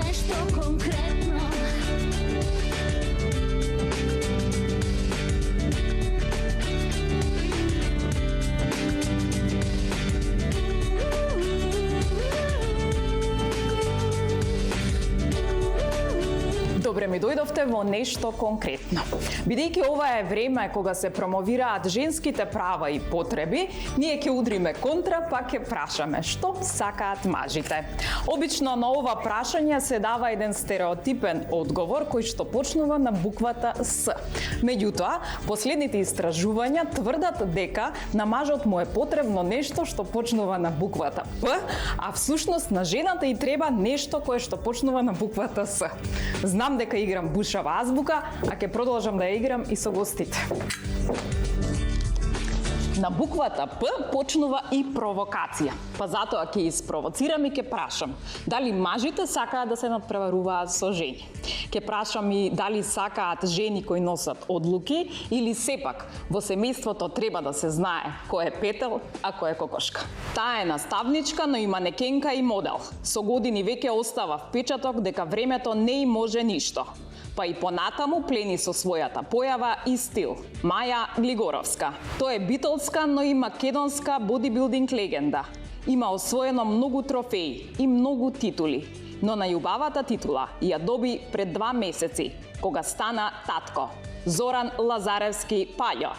Nešto konkretno. Добре ми дојдовте во нешто конкретно. Бидејќи ова е време кога се промовираат женските права и потреби, ние ќе удриме контра, па ќе прашаме што сакаат мажите. Обично на ова прашање се дава еден стереотипен одговор кој што почнува на буквата С. Меѓутоа, последните истражувања тврдат дека на мажот му е потребно нешто што почнува на буквата П, а всушност на жената и треба нешто кое што почнува на буквата С. Знам дека играм бушава азбука, а ќе продолжам да ја играм и со гостите. На буквата П почнува и провокација. Па затоа ќе испровоцирам и ќе прашам дали мажите сакаат да се надпреваруваат со жени. Ќе прашам и дали сакаат жени кои носат одлуки или сепак во семејството треба да се знае кој е петел, а кој е кокошка. Таа е наставничка, но и манекенка и модел. Со години веќе остава впечаток дека времето не и може ништо. Па и понатаму плени со својата појава и стил. Маја Глигоровска. Тоа е битолска, но и македонска бодибилдинг легенда. Има освоено многу трофеи и многу титули. Но најубавата титула ја доби пред 2 месеци, кога стана татко. Зоран Лазаревски Паљо.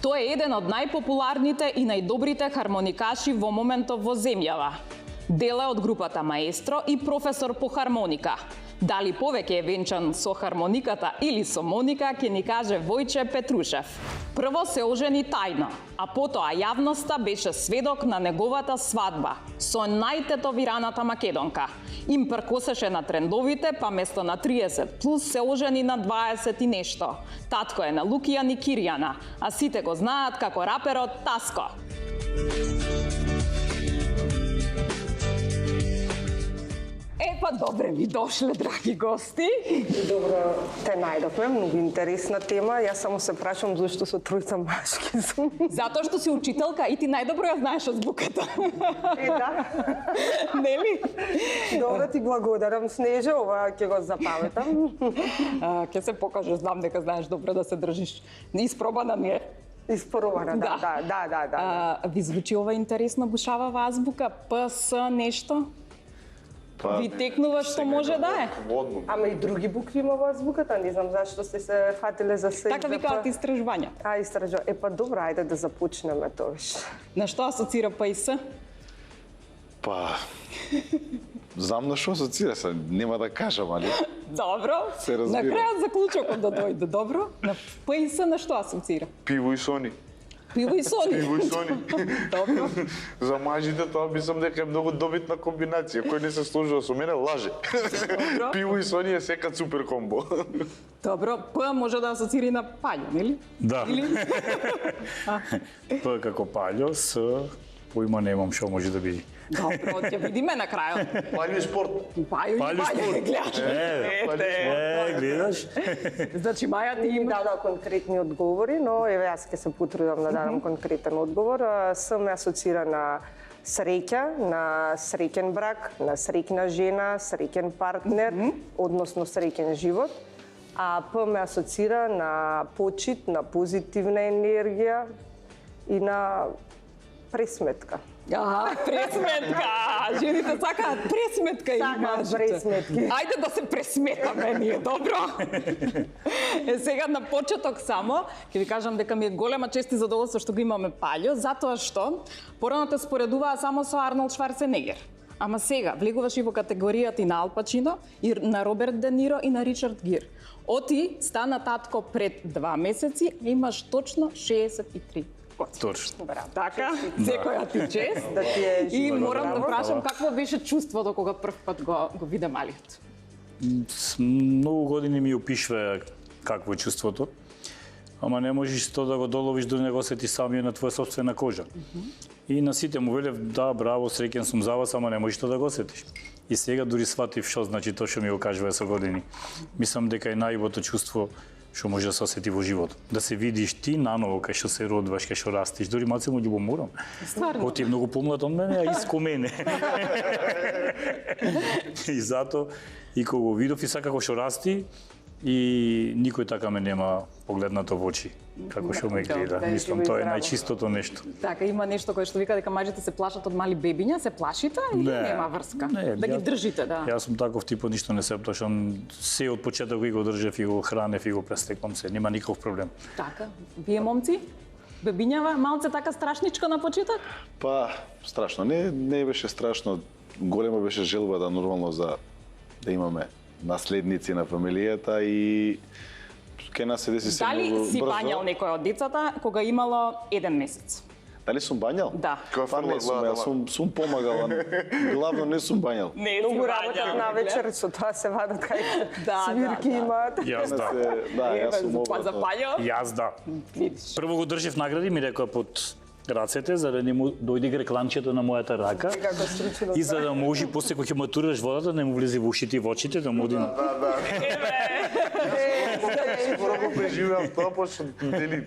Тој е еден од најпопуларните и најдобрите хармоникаши во моментов во земјава. Дел е од групата Маестро и професор по хармоника. Дали повеќе е венчан со хармониката или со Моника, ќе ни каже Војче Петрушев. Прво се ожени тајно, а потоа јавноста беше сведок на неговата свадба со најтетовираната македонка. Им пркосеше на трендовите, па место на 30 плюс се ожени на 20 и нешто. Татко е на Лукијан и Кирјана, а сите го знаат како раперот Таско. Па добре ми дошле, драги гости. Добро те најдовме, многу интересна тема. Јас само се прашам зашто со тројца машки сум. Затоа што си учителка и ти најдобро ја знаеш азбуката. Да. Нели? Добро ти благодарам, Снежа, ова ќе го запаметам. Ќе се покаже, знам дека знаеш добро да се држиш. Испробана ми е. Испорована, да. Ви звучи ова интересна бушава азбука, ПС нешто? Ви текнува што може да е? Ама и други букви има во азбуката, не знам зашто сте се фатиле за се. Така викаат истражувања. Истражувања. Па добро, ајде да започнеме тоаш. На што асоцира П и С? Па, знам на што асоцира се, нема да кажам, али? Добро. Се разбира. На крајот заклучокот да дојде, добро. На П и С на што асоцира? Пиво и сони. Пиво и сони. Пиво и сони. Добро. За мажите тоа мислам дека е многу добитна комбинација. Кој не се сложува со мене, лаже. Добро. Пиво и сони е секад супер комбо. Добро, П може да асоцира и на паљо, нели? Да. Или? П како паљо, С поима немам што може да биде. Добро, ќе видиме на крајот. Паљо и спорт. Пајо и пајо, гледаш. Гледаш? Значи, Маја, ти Ми има... дадоа конкретни одговори, но еве јас ќе се потрудам да дадам конкретен одговор. С ме асоцира на среќа, на среќен брак, на среќна жена, среќен партнер, односно среќен живот. А П ме асоцира на почит, на позитивна енергија и на пресметка. Пресметка! Жените сакаат пресметка и Сакаат мажите. пресметки. Ајде да се пресметаме ние, добро? Сега на почеток само, ќе ви кажам дека ми е голема чест и задоволство што го имаме Паљо, затоа што порано те споредуваа само со Арнолд Шварценегер. Ама сега влегуваш и во категоријата и на Ал Пачино, и на Роберт Де Ниро и на Ричард Гир. Оти стана татко пред 2 месеци и имаш точно 63 години. Точно. Браво. Така, секоја ти чест. Да ти е И живот, морам да браво. прашам какво беше чувството кога прв пат го виде малиот? С многу години ми опишува какво е чувството, ама не можеш тоа да го доловиш до него сети самиот на твоја собствена кожа. И на сите му велев, да, браво, среќен сум за вас, ама не можеш тоа да го сетиш. И сега дури сватив што значи тоа што ми го кажува со години. Мислам дека е најубавото чувство што може да се осети во живот. Да се видиш ти наново кај што се родваш, кај што растиш, дори малце му љубоморам. Стварно? Ти е многу помлад од мене, а иско мене. И затоа, и кога го видов и сакако што расти, и никој така ме нема погледнато во очи, како што ме гледа. Да, Мислам, живо и тоа е здраво. најчистото нешто. Така, има нешто кое што вика дека мажите се плашат од мали бебиња, се плашите или Не. нема врска? Не, Да ги ја- држите, да. Јас сум таков тип, ништо не се плашам. Се од почеток и го држев и го хранев и го престекувам се, нема никаков проблем. Така, вие момци? Бебињава малце така страшничка на почеток? Па, страшно. Не беше страшно. Голема беше желбата нормално за да имаме наследници на фамилијата и кај нас се деси се Дали многу си брзо. бањал некој од децата кога имало 1 месец? Дали сум бањал? Да. Па не сум, јас сум помагал, главно не сум бањал. Не, Многу работат на вечер, со тоа се вадат кај свирки имаат. Јас да. Да, јас сум Па за ова. бања? Јас да. Видиш. Прво го држев награди, ми рекоа под рацете, за да не му дојде грекланчето на мојата рака. Како стручено. И за да може после кога ќе матураш водата, да му влезе во ушите и во очите, да му оди на... Скоро го преживеав тоа, пошто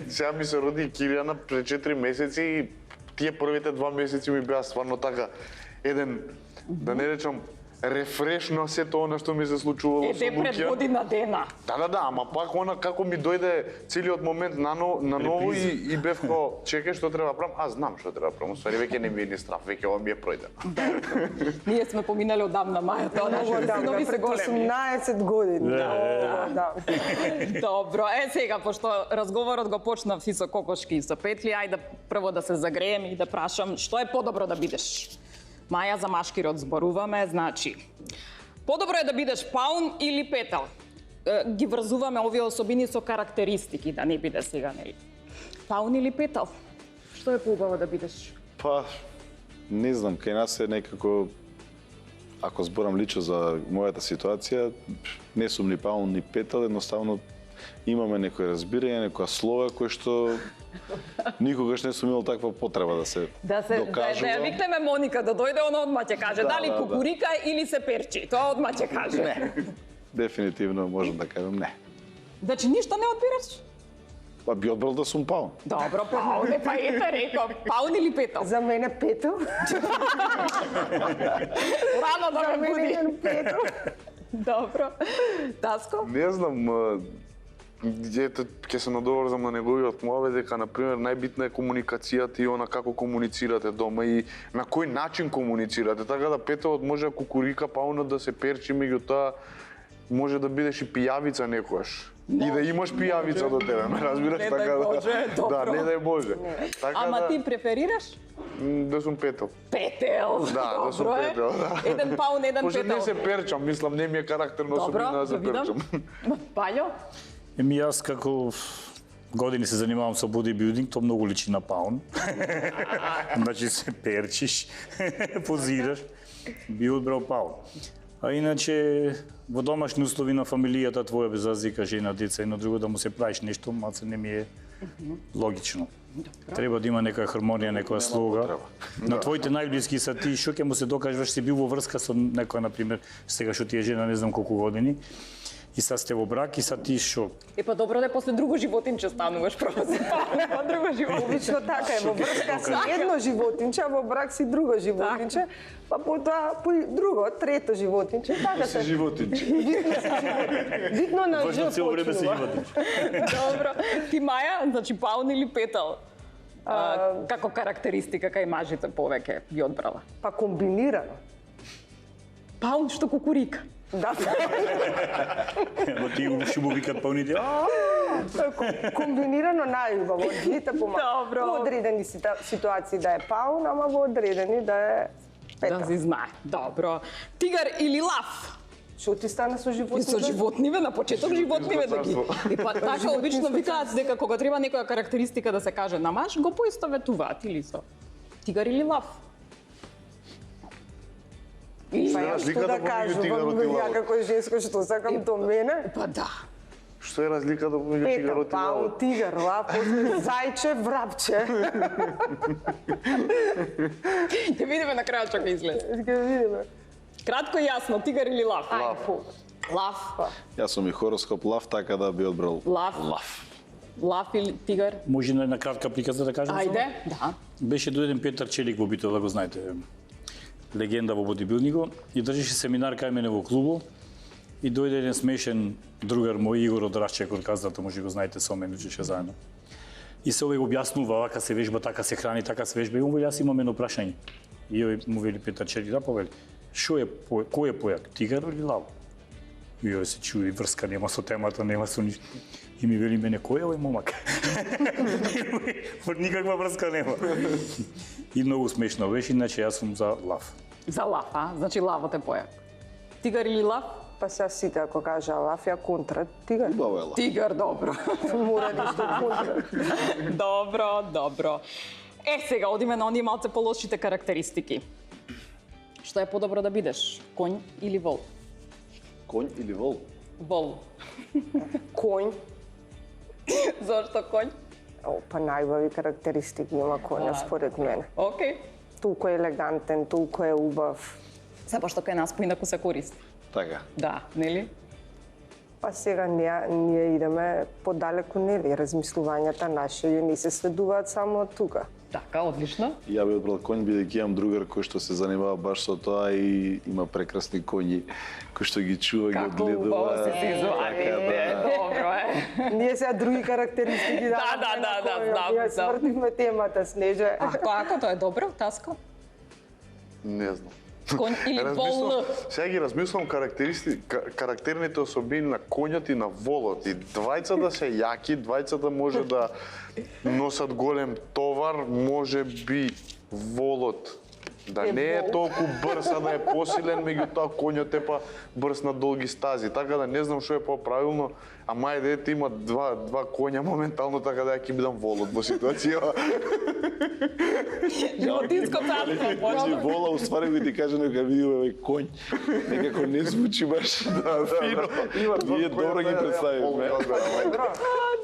сега ми се роди Кирјана пред 4 месеци и тие првите 2 месеци ми беа стварно така еден, да не речам, рефреш на сето она што ми се случувало со Ете пред Лукија. година дена. Да, ама пак она како ми дојде целиот момент на ново и бев као, чекај што треба да правам, аз знам што треба да правам, ствари веќе не ми е ни страв, веќе ова ми е пројдено. Ние сме поминали одамна маја, тоа нашите Да, синови се пред големи. 18 години. Да. Добро, сега, пошто разговорот го почнав и со кокошки и со петли, ајде прво да се загреем и да прашам што е подобро да бидеш. Маја, за машкирот зборуваме, значи, подобро е да бидеш паун или петел. Ги врзуваме овие особини со карактеристики, да не биде сега, нели? Паун или петел? Што е поубаво да бидеш? Па, не знам, кај нас е некако, ако зборам лично за мојата ситуација, не сум ни паун ни петел, едноставно имаме некој разбирање, некоја слога кој што никогаш не сум имал таква потреба да се Да докажувам. ја викнеме Моника да дојде, она одма ќе каже Да, дали да, да. кукурика или се перчи. Тоа одма ќе каже. Не, дефинитивно можам да кажам не. Значи ништо не одбираш? Па би одбрал да сум паун. Добро, паун е, па ете реков, паун или петел? За мене петел. Рано да За ме мене буди. еден петел. Добро. Таско? Не знам, ете, ќе се надоврзам на неговиот муавет дека, например, најбитна е комуникацијата и она како комуницирате дома и на кој начин комуницирате. Така да петелот може кукурика, паунот да се перчи, меѓутоа може да бидеш и пијавица некојаш. И да имаш пијавица до тебе, ме разбираш? Не дај Така Боже, да, добро. не дај Боже. Така Ама да, ти преферираш? да сум петел. Петел. Да сум Добро е. петел, да. Еден паун, еден Пошто петел. не се перчам, мислам, не ми е карактерно особина Добро, да се да видам. перчам. Пајо? Еми јас како години се занимавам со бодибилдинг, тоа многу личи на паун. Значи се перчиш, позираш, би одбрал паун. А иначе во домашни услови на фамилијата твоја без разлика жена, деца и на друго да му се правиш нешто, малце не ми е логично. Треба да има нека хармонија, некоја слога. На твоите најблиски са ти, што ќе му се докажеш, си бил во врска со некоја, например, сега што ти е жена, не знам колку години, и са сте во брак и са ти што? Е па добро да после друго животинче стануваш, прво си паун, па друго животинче. Обично така е, во врска си едно животинче, а во брак си друго животинче, па потоа друго, трето животинче, така се. Животинче. Видно на Важно Ж цело време се почнува. животиш. Добро. Ти Маја, значи паун или петел? Како карактеристика кај мажите повеќе ги одбрала? Па комбинирано. Паун што кукурика. Да, Ама ти што му викат пауните, комбинирано најубаво, од двете помага. Добро. Во одредени ситуации да е паун, ама во одредени да е Да петел. си знае. Добро. Тигар или лав? Што ти стана со И животните? со животниве, на почеток животниве да ги... И па така Животинско обично викаат дека кога треба некоја карактеристика да се каже на маж, го поистоветуваат или со тигар или лав. Па ја што разликата да помеѓу кажувам, тигарот и ја лавот? како женско што сакам до мене. Па да. Што е разликата помеѓу Петел, тигарот и паун, лавот? тигар, лав, после зајче, врапче. Ќе видиме на крајот што ќе излезе. Ќе видиме. Кратко и јасно, тигар или лав? Лав. Лав. Јас сум и хороскоп лав, така да би одбрал Лав. лав. Лав или тигар? Може на една кратка приказна да кажам? Ајде, да. Беше дојден Петар Челик во Битола, да го знаете, легенда во бодибилдингот, и држеше семинар кај мене во клубу, и дојде еден смешен другар мој, Игор од Рашчек од Каздата, може го знаете, со мен учеше заедно. И се овој го објаснува, вака се вежба, така се храни, така се вежба, и он вели, јас имам едно прашање. И овој му вели Петар Челик, да повели, кој е појак, тигар или лав? И овој се чуи, врска нема со темата, нема со ништо. И ми вели мене, кој е овој момак? Никаква врска нема. И многу смешно беше, иначе јас сум за лав. За лав, а? Значи лавот е појак. Тигар или лав? Па сега сите ако кажа лав, ја контра тигар. Убаво е лав. Тигар, добро. Мора нешто контра. Добро, добро. Сега одиме на оние малце полошите карактеристики. Што е подобро да бидеш? Конј или вол? Конј или вол? Вол. Конј. Зошто конј? Па најубави карактеристики има конја според мене. Океј. Толку е елегантен, толку е убав. Се пошто кај нас поинаку се користи. Така. Да, нели? Па сега ние идеме подалеку, нели, размислувањата наши не се следуваат само од тука. Така, одлично. Ја би одбрал конј, бидејќи имам другар кој што се занимава баш со тоа и има прекрасни коњи кои што ги чува, ги Како одгледува. убаво се визуализира. Добро е. Ние сега други карактеристики Да, знам. Ние свртивме темата, Снеже. Ако тоа е добро, Таско? Не знам. Конј или вол? Сега ги размислам карактерните особини на конјот и на волот. И двајцата се јаки, двајцата може да носат голем товар, може би волот да не е толку брз, а да е посилен, меѓутоа конјот е па брз на долги стази. Така да не знам што е поправилно, ама е дете има два коња моментално, така да ја ќе бидам волот во ситуација. Животинско царство. Значи вола, уствари го ти кажа нека види овој конј. Некако не звучи баш фино. Ние добро ги представивме.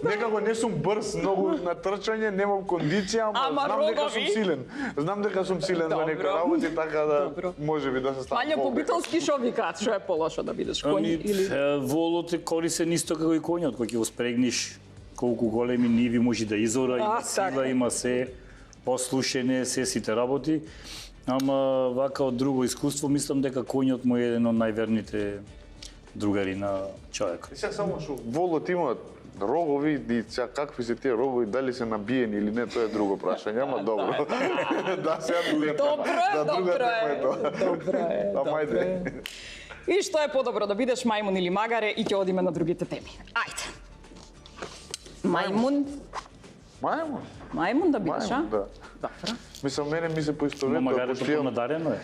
Некако не сум брз многу на трчање, немам кондиција, ама знам дека сум силен. Знам дека сум силен за некои работи, така да може би да се ставам. Мања по битолски што викаат, што е полошо да бидеш конј или... Волот е корисен исто како и конјот, кој ќе го спрегниш колку големи ниви може да изора, има сила, има се, послушење, се сите работи. Ама вака од друго искуство, мислам дека конјот му е еден од најверните другари на човекот. Сега само што волот има рогови и сега какви се тие рогови, дали се набиени или не, тоа е друго прашање, ама добро. Да, сега Добро е. Ама ајде. И што е подобро да бидеш мајмун или магаре и ќе одиме на другите теми. Ајде. Мајмун. Мајмун да бидеш, а? Да. Добро. Мислам, мене ми се поистоветува. Магарето понадарено е.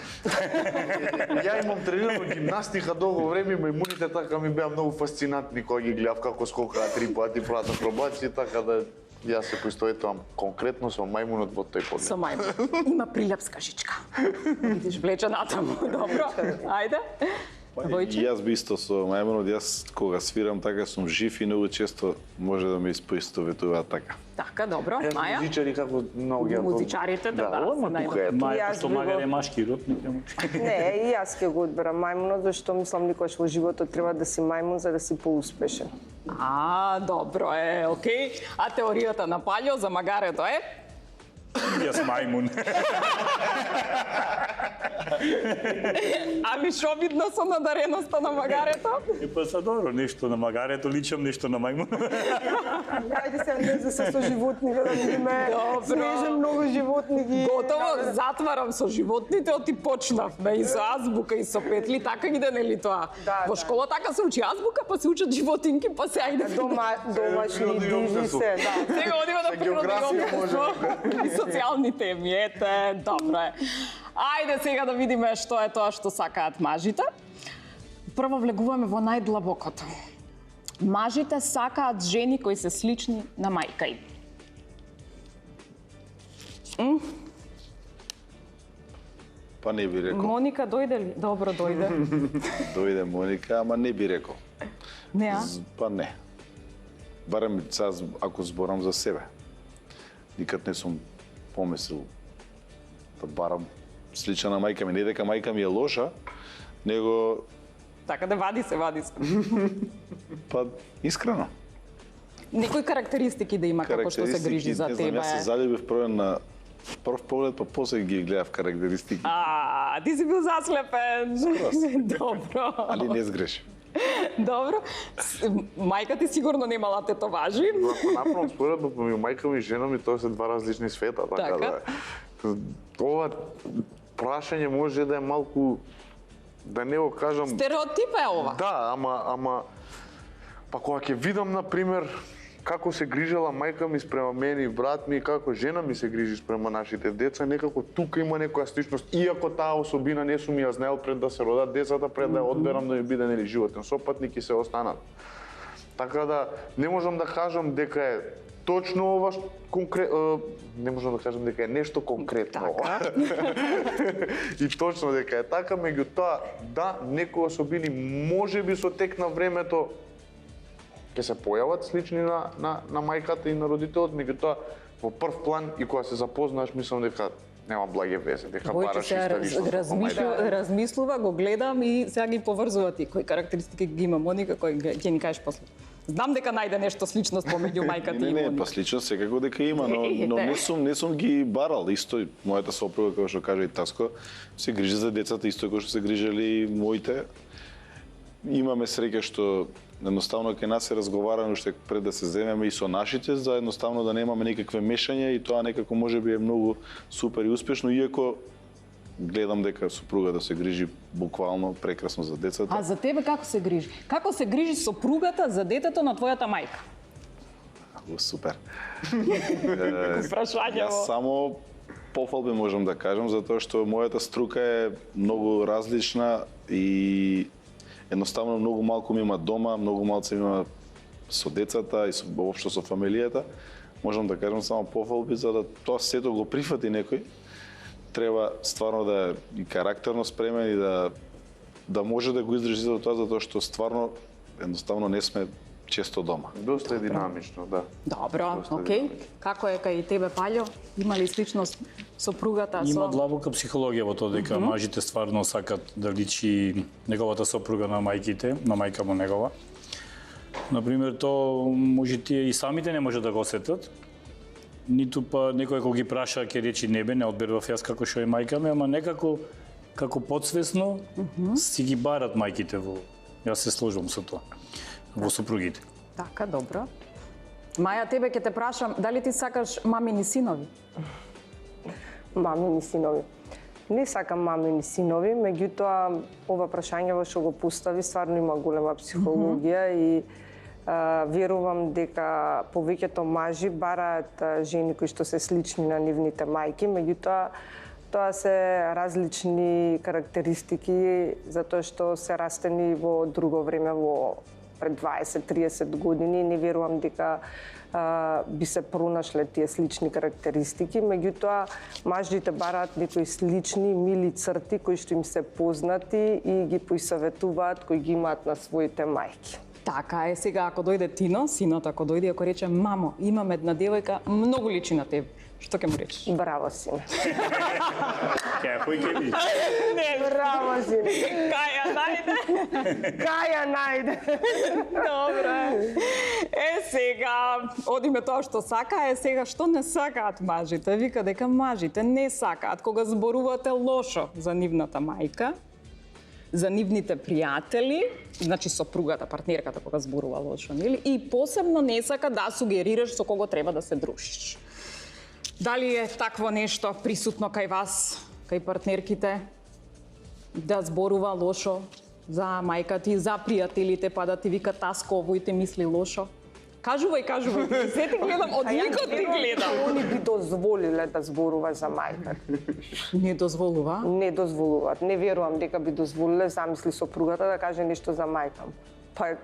Ја имам тренирано гимнастика долго време, мајмуните така ми беа многу фасцинантни кога ги гледав како скокаат 3 пати, прават акробаци, така да јас се поистоветувам конкретно со мајмунот во тој поглед. Со мајмун. Има прилепска жичка. Видиш, влече натаму. Добро. Ајде. И јас би исто со мајмунот, јас кога свирам така сум жив и многу често може да ме испоистоветуваат така. Така, добро. Маја? Музичари како многу ја. Музичарите, да, ама тука е. Маја, што магар е машки род, Не, и јас ќе го одберам мајмунот, зашто мислам никош во животот треба да си мајмун за да си поуспешен. Добро е, окей. А теоријата на Паљо за магарето е? Јас мајмун. Ами шо видно со надареноста на магарето? Па са добро, нешто на магарето личам, нешто на мајмун. Ајде се не за се со животни да видиме. Добро. Снеже многу животни ги. Готово, затварам со животните, оти почнавме и со азбука и со петли, така иде нели тоа? Да, Во школа така се учи азбука, па се учат животинки, па се ајде. Домашни диви се, да. Сега одиме на природно општество и социјални теми. Ете, добро е. Ајде сега да видиме што е тоа што сакаат мажите. Прво влегуваме во најдлабокото. Мажите сакаат жени кои се слични на мајка им. Па не би рекол. Моника дојде ли? Добро, дојде. Дојде Моника, ама не би рекол. Не, а? Па не. Барем сега ако зборам за себе. Никад не сум помислил да барам слична на мајка ми. Не дека мајка ми е лоша, него Така да вади се. Па, искрено. Некои карактеристики да има како што се грижи за не знам, тебе. јас се залюбив прво на прв поглед, па после ги гледав карактеристики. Ти си бил заслепен. Добро. Али не сгрешив. Добро. Мајка ти сигурно немала тетоважи. Ако направам споредба помеѓу мајка ми и жена ми, тоа се два различни света, така да. Ова прашање може да е малку, да не го кажам. Стереотип е ова. Да, ама па кога ќе видам на пример како се грижела мајка ми спрема мене и брат ми, и како жена ми се грижи спрема нашите деца, некако тука има некоја сличност, иако таа особина не сум ја знаел пред да се родат децата, пред да ја одберам да ми биде нели животен сопатник и се останат. Така да не можам да кажам дека е точно ова не можам да кажам дека е нешто конкретно. Така. И точно дека е така, меѓутоа да, некои особини можеби со тек на времето ќе се појават слични на мајката и на родителот, меѓутоа во прв план и кога се запознаеш, мислам дека нема благе везе, дека Војче бараш се исторично. размислува, го гледам и сега ги поврзува ти кои карактеристики ги има Моника, кои ќе ни кажеш после. Знам дека најде нешто сличност помеѓу мајката и Не, Моника. па слично секако дека има, но не сум ги барал. Исто мојата сопруга, како што кажа и Таско, се грижи за децата исто како што се грижели моите. Имаме среќа што едноставно кај нас се разговарано уште пред да се земеме и со нашите, за едноставно да немаме никакве мешања и тоа некако можеби е многу супер и успешно, иако гледам дека сопругата се грижи буквално прекрасно за децата. А за тебе како се грижи? Како се грижи сопругата за детето на твојата мајка? Супер. Прашање Јас само пофалби можам да кажам, затоа што мојата струка е многу различна и едноставно многу малку ми има дома, многу малце ми има со децата и воопшто со фамилијата. Можам да кажам само пофалби, за да тоа сето го прифати некој. Треба стварно да е и карактерно спремен и да може да го издржи за тоа, затоа што стварно едноставно не сме често дома. Доста е динамично, да. Добро, Доста окей. динамично. Како е кај тебе, Паљо? Има ли сличност сопругата Има со... длабока психологија во тоа дека мажите стварно сакат да личи неговата сопруга на мајките, на мајка му негова. Например, тоа може тие и самите не може да го осетат. Ниту па некој кога ги праша ќе речи не одберував јас како што е мајка ми, ама некако како подсвесно си ги барат мајките во. Јас се сложувам со тоа. Во сопругите. Така, добро. Маја, тебе ќе те прашам, дали ти сакаш мамини синови? Мамини синови. Не сакам мамини синови, меѓутоа ова прашање во што го постави стварно има голема психологија и верувам дека повеќето мажи бараат жени кои што се слични на нивните мајки, меѓутоа тоа се различни карактеристики затоа што се растени во друго време, во пред 20-30 години. Не верувам дека би се пронашле тие слични карактеристики, меѓутоа мажите бараат некои слични, мили црти кои што им се познати и ги поисаветуваат, кои ги имаат на своите мајки. Така е, сега ако дојде Тино, синот ако дојде и ако рече мамо, имам една девојка, многу личи на тебе. Што ќе му речеш? Браво, сине. Кој ќе би? Браво, сине. Каја најде? Каја најде. Добро. Сега, одиме тоа што сака, сега што не сакаат мажите. Вика дека мажите не сакаат кога зборувате лошо за нивната мајка, за нивните пријатели, значи сопругата, партнерката кога зборува лошо, нели? И посебно не сака да сугерираш со кого треба да се дружиш. Дали е такво нешто присутно кај вас, кај партнерките, да зборува лошо за мајка ти, за пријателите, па да ти вика Таско, овој те мисли лошо? Кажувај. Се ти гледам, од никот ти гледам. Они би дозволиле да зборува за мајка. Не дозволува? Не дозволуваат. Не верувам дека би дозволиле, замисли сопругата да каже нешто за мајка. Па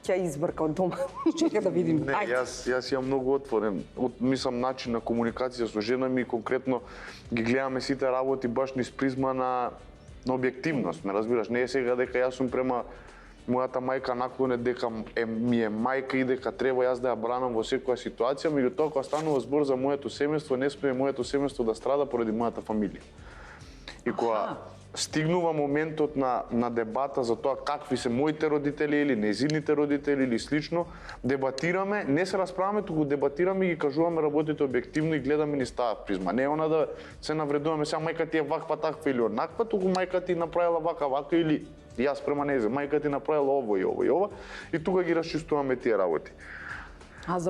ќе избрка од дома. Чекај да видим. Не, јас имам многу отворен. Мислам начин на комуникација со жена ми, конкретно ги гледаме сите работи баш низ призма на објективност, ме разбираш? Не е сега дека јас сум према мојата мајка наклонет дека ми е мајка и дека треба јас да ја бранам во секоја ситуација, меѓутоа кога станува збор за моето семејство, не сме моето семејство да страда поради мојата фамилија. И кога стигнува моментот на дебата за тоа какви се моите родители или незините родители или слично, дебатираме, не се расправаме, туку дебатираме и ги кажуваме работите објективно и гледаме низ таа призма. Не она да се навредуваме сега мајка ти е ваква, таква или однаква, туку мајка ти направила вака или јас према незе, мајка ти направила ово и ово и ова и тука ги расчистуваме тие работи.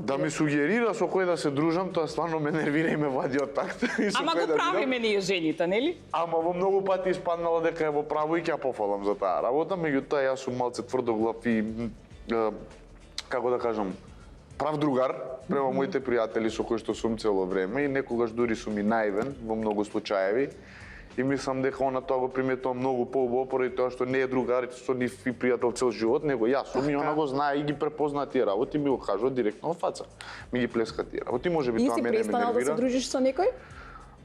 Да ми сугерира со кој да се дружам, тоа стварно ме нервира и ме вади од такт. Ама го правиме ние жените, нели? Ама во многу пати испаднало дека е во право и ќе ја пофалам за таа работа, меѓутоа јас сум малце тврдоглав и како да кажам, прав другар према моите пријатели со кои што сум цело време и некогаш дури сум и наивен во многу случаеви. И мислам дека она тоа го приметува многу поубаво поради тоа што не е другар со нив и пријател цел живот, него јас сум и она го знае и ги препозна тие работи, ми го кажува директно во фаца. Ми ги плеска тие работи, можеби тоа мене ме нервира. И си престанал да се дружиш со некој?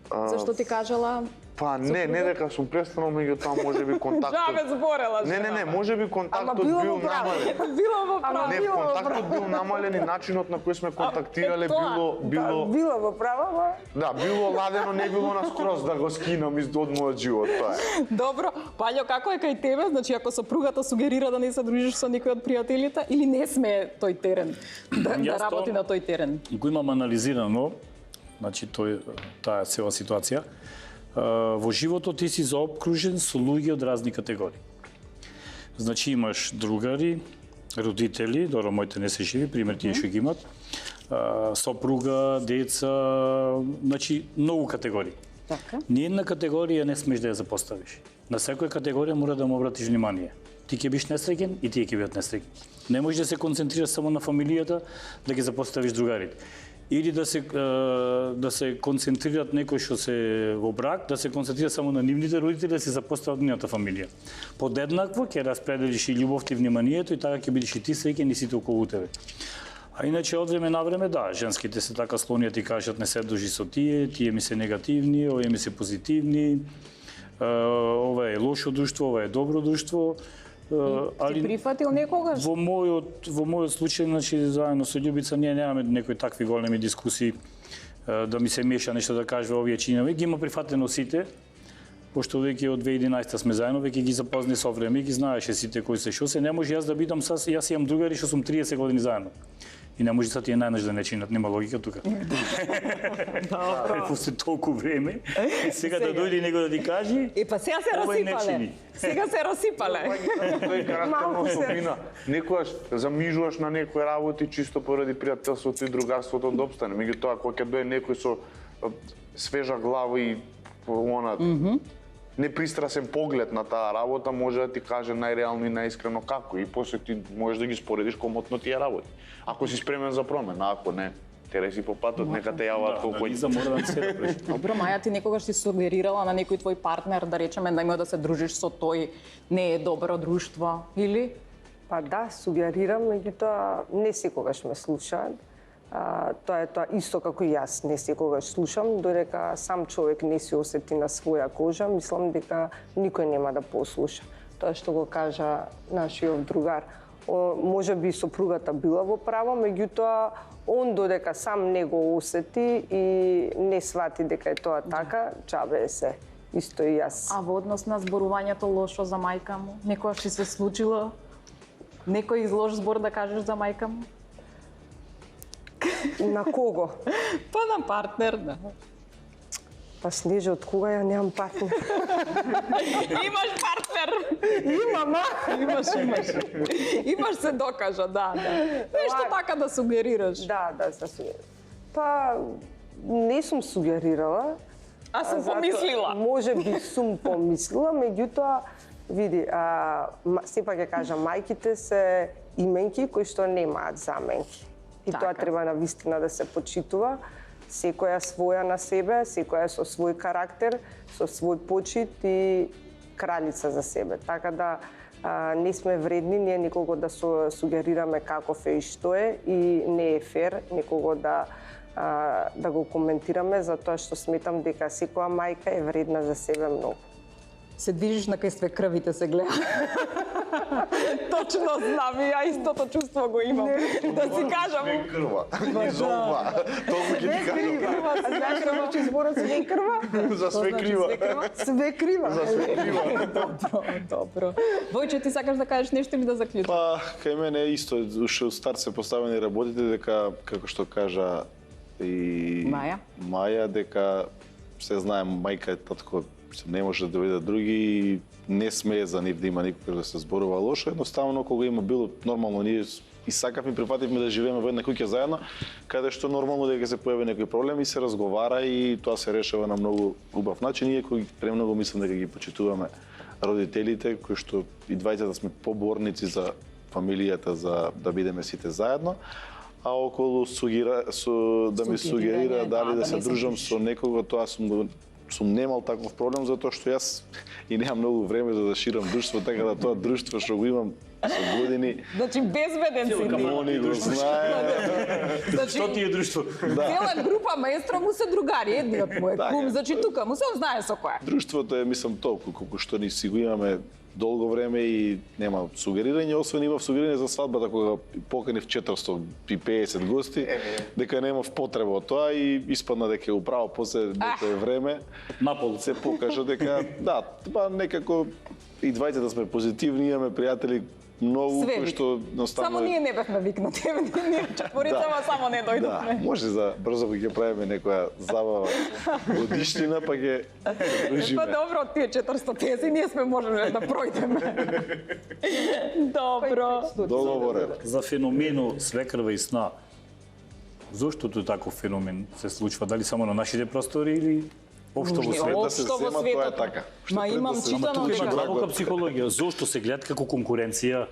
Зашто ти кажала? Па не дека сум престанал, меѓутоа можеби контактот. Жаве зборела. Не, можеби контактот бил намален. Било во право. Не, контактот бил намален и начинот на кој сме контактирале било Било во право, да, било ладено, не било на скроз да го скинам од мојот живот, тоа е. Добро, Паљо, како е кај тебе? Значи, ако сопругата сугерира да не се дружиш со некој од пријателите, или не сме тој терен, да работи на тој терен? Го имам анализирано, значи таа цела ситуација. Во животот ти си заопкружен со луѓе од разни категории. Значи имаш другари, родители, добро моите не се живи, пример тие што ги имат, сопруга, деца, значи многу категории. Така. Ниедна категорија не смеш да ја запоставиш. На секоја категорија мора да му обратиш внимание. Ти ќе биш несреќен и тие ќе бидат несреќни. Не можеш да се концентрираш само на фамилијата, да ги запоставиш другарите. Или да се концентрираат некои што се во брак, да се концентрира само на нивните родители, да се запостават нивната фамилија. Подеднакво ќе распределиш и љубовта и вниманието и така ќе бидеш и ти среќен и сите околу тебе. А иначе од време на време да, женските се така склони да ти кажат не се дружи со тие ми се негативни, овие ми се позитивни, ова е лошо друштво, ова е добро друштво. Ти прифатил некогаш? Во мојот случај, значи, заедно со Љубица, ние немаме некои такви големи дискусии да ми се меша нешто да кажува овие чинови. Ги има прифатено сите, пошто веќе од 2011 сме заедно, веќе ги запозни со време, ги знаеше сите кои се што се. Не може јас да бидам јас имам другари што сум 30 години заедно. И не може са тие најнаш да не чинат, нема логика тука. После толку време, и сега да дојде некој да ти каже, па сега се расипале. Сега се расипале. Тој карактерна особина. Некојаш замижуваш на некои работи чисто поради пријателството и другарството да обстане. Меѓутоа кога ќе дојде некој со свежа глава и непристрасен поглед на таа работа, може да ти каже најреално и најискрено како и после ти можеш да ги споредиш комотно тие работи. Ако си спремен за промена, ако не, тере си по патот, нека те јават колку анализа мора да се направи. Добро, Маја, ти некогаш си сугерирала на некој твој партнер, да речеме, да има да се дружиш со тој, не е добро друштво, или? Па да, сугерирам, меѓутоа не секогаш ме слушаат. Тоа е тоа исто како и јас не секогаш слушам, додека сам човек не се осети на своја кожа, мислам дека никој нема да послуша. Тоа што го кажа нашиот другар. Може би сопругата била во право, меѓутоа он додека сам не го осети и не свати дека е тоа така, џабе се. Исто и јас. А во однос на зборувањето лошо за мајка му, некогаш ти се случило некој лош збор да кажеш за мајка му? На кого? Па на партнер, да. Па Снежа, од кога ја немам партнер? Имаш партнер! Имам, Имаш. Имаш се докажа, да. Нешто така да сугерираш. Да, се сугерирам. Па, не сум сугерирала. А сум помислила. Може би сум помислила, меѓутоа, види, сепак ќе кажам, мајките се именки кои што немаат заменки. И тоа треба на вистина да се почитува. Секоја своја на себе, секоја со свој карактер, со свој почит и кралица за себе. Така да не сме вредни ние никого да сугерираме каков е и што е и не е фер никого да го коментираме, затоа што сметам дека секоја мајка е вредна за себе многу. се движиш на кај све крвите се гледа. Точно знам, и ја истото чувство го имам. Да си кажам. Све крва. Из ова. Толку ќе ти кажам. А знаеш ли че зборот све крва? За све крива. Све крива. За све крива. Добро. Војче, ти сакаш да кажеш нешто или да заклучиш? Па, кај мене е исто, уште од старт се поставени работите дека, како што кажа и Маја, дека се знае мајка и татко не може да доведат други и не смее за нив да има никога да се зборува лошо. Едноставно, кога има било нормално, ние и сакавме, прифативме да живееме во една куќа заедно, каде што нормално дека се појави некој проблем и се разговара и тоа се решава на многу убав начин. Ние кои премногу мислам дека ги почитуваме родителите, кои што и двајцата сме поборници за фамилијата, за да бидеме сите заедно, а околу да ми сугерира дали да се дружам со некого, тоа сум немал таков проблем, затоа што јас и немам многу време за да ширам друштво, така да тоа друштво што го имам со години, Значи безбеден си. они го знаат. Што ти е друштво? Цела група маестро му се другари, едниот му е кум, значи тука му се знае со која. Друштвото е, мислам, толку колку што ни си го имаме долго време и нема сугерирање, освен имав сугерирање за свадбата кога поканив 450 гости, дека немав потреба од тоа и испадна дека управо после некое време Наполу. се покажа дека да, па некако и двајцата сме позитивни, имаме пријатели многу Све кои вик. што едноставно Само ние не бевме викнати, ние четворицама само не да, дојдовме. може за брзо кога ќе правиме некоја забава годишнина, па ќе Па дружиме. добро, од тие 450 ние сме можеле да пројдеме. Добро. Договор е. За феноменот свекрва и сна. Зошто тој таков феномен се случва? Дали само на нашите простори или општо во Уште светот? да се Општо во зема, тоа е светот. така. Ма Уште пред имам да се- читано Тука има дека- длабока психологија. Зошто се гледат како конкуренција?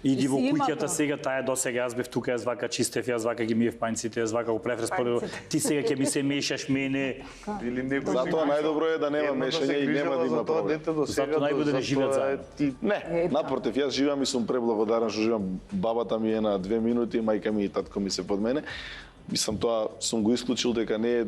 Иди во си има куќата тоа. сега, таа до сега јас бев тука, јас вака чистев, јас вака ги миев пањците, јас вака го префреспорил. Ти сега ќе ми се мешаш мене. Или некој Затоа најдобро е да нема Едно мешање и нема да има проблем. Затоа најбоде да живеат заедно. Не, напротив, јас живеам и сум преблагодарен што живеам. Бабата ми е на 2 минути, мајка ми и татко ми се под мене. Мислам, тоа сум го исклучил дека не е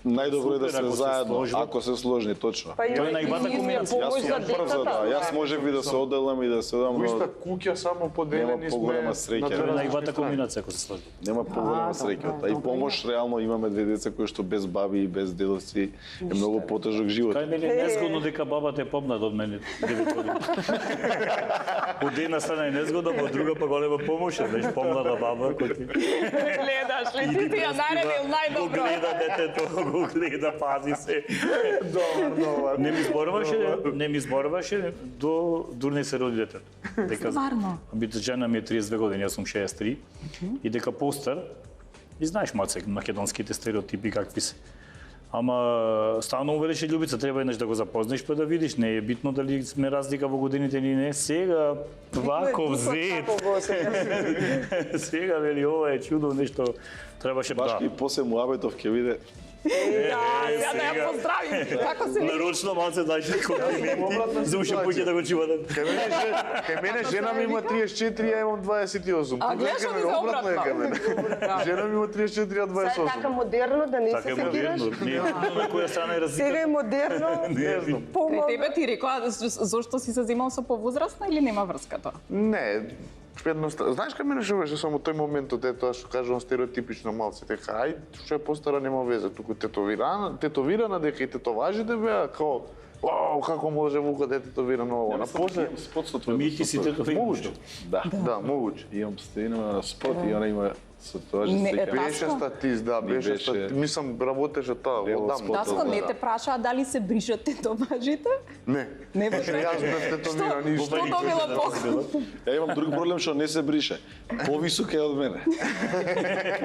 најдобро е да Супер, се ако се заедно, сложат. ако се сложни, точно. Па Тоа е најбата комбинација. Јас сум прв за тоа. Јас можев и да се оделам и да се дам, Во но иста куќа само поделени Нема сме поголема на среќа. две Тоа е различни најбата страни. комбинација ако се сложи. нема поголема среќа од тоа. И помош реално имаме 2 деца кои што без баби и без дедовци е многу потежок живот. Кај мене е незгодно дека бабата е помнат од мене 9 години. Од една страна е незгодно, од друга па голема помош, знаеш, помната баба кој ти Гледаш ли, ти ја наредил го најдобро. гледа детето, го гледа, пази се. Добар. Не ми зборуваше до не се роди детето. Дека Стварно? бите жена ми е 32 години, јас сум 63 и дека постар и знаеш мацек македонските стереотипи какви се. Ама ставно му велеше Љубица, треба еднаш да го запознаеш па да видиш, не е битно дали сме разлика во годините или не. Сега ваков зет. Сега вели ова е чудо нешто требаше Баш да. и после Муабетов ќе биде Да, ја да ја сега. поздравим. Како се Нарочно малце знаеш комплименти. За уште поќе да го чува. Кај мене жена ми има 34, ја имам 28. А, гледаш Тука ли кај за мене обратно е кај мене. Жена ми има 34, ја Сега е така 28. модерно да не Така се е секираш. модерно. Не е битно на која страна е Сега е разлика. модерно. Не е битно. При тебе ти рекоа зошто си се земал со повозрастна или нема врска тоа? Не, едноставно. Знаеш кај мене што беше само тој моментот е тоа што кажувам стереотипично малце, дека ај што е постара нема везе, туку тетовирана дека и тетоважите беа као вау, како може вука да е тетовирано ово. На после спотството. Ми ти си тетовиран. могуќе. Да. Да, могуќе. Имам стенува на спот и она има со тоа Не, се сеќавам. Беше статист, да, Ми беше беше- статист. Мислам работеше тоа Дел од одамна. спот. Таско, не Да. те прашаа дали се бришат тетоважите? Не. Не беше. Јас бев тетовиран Што ништо. добила Бог? Ја имам друг проблем што не се брише. Повисока е од мене.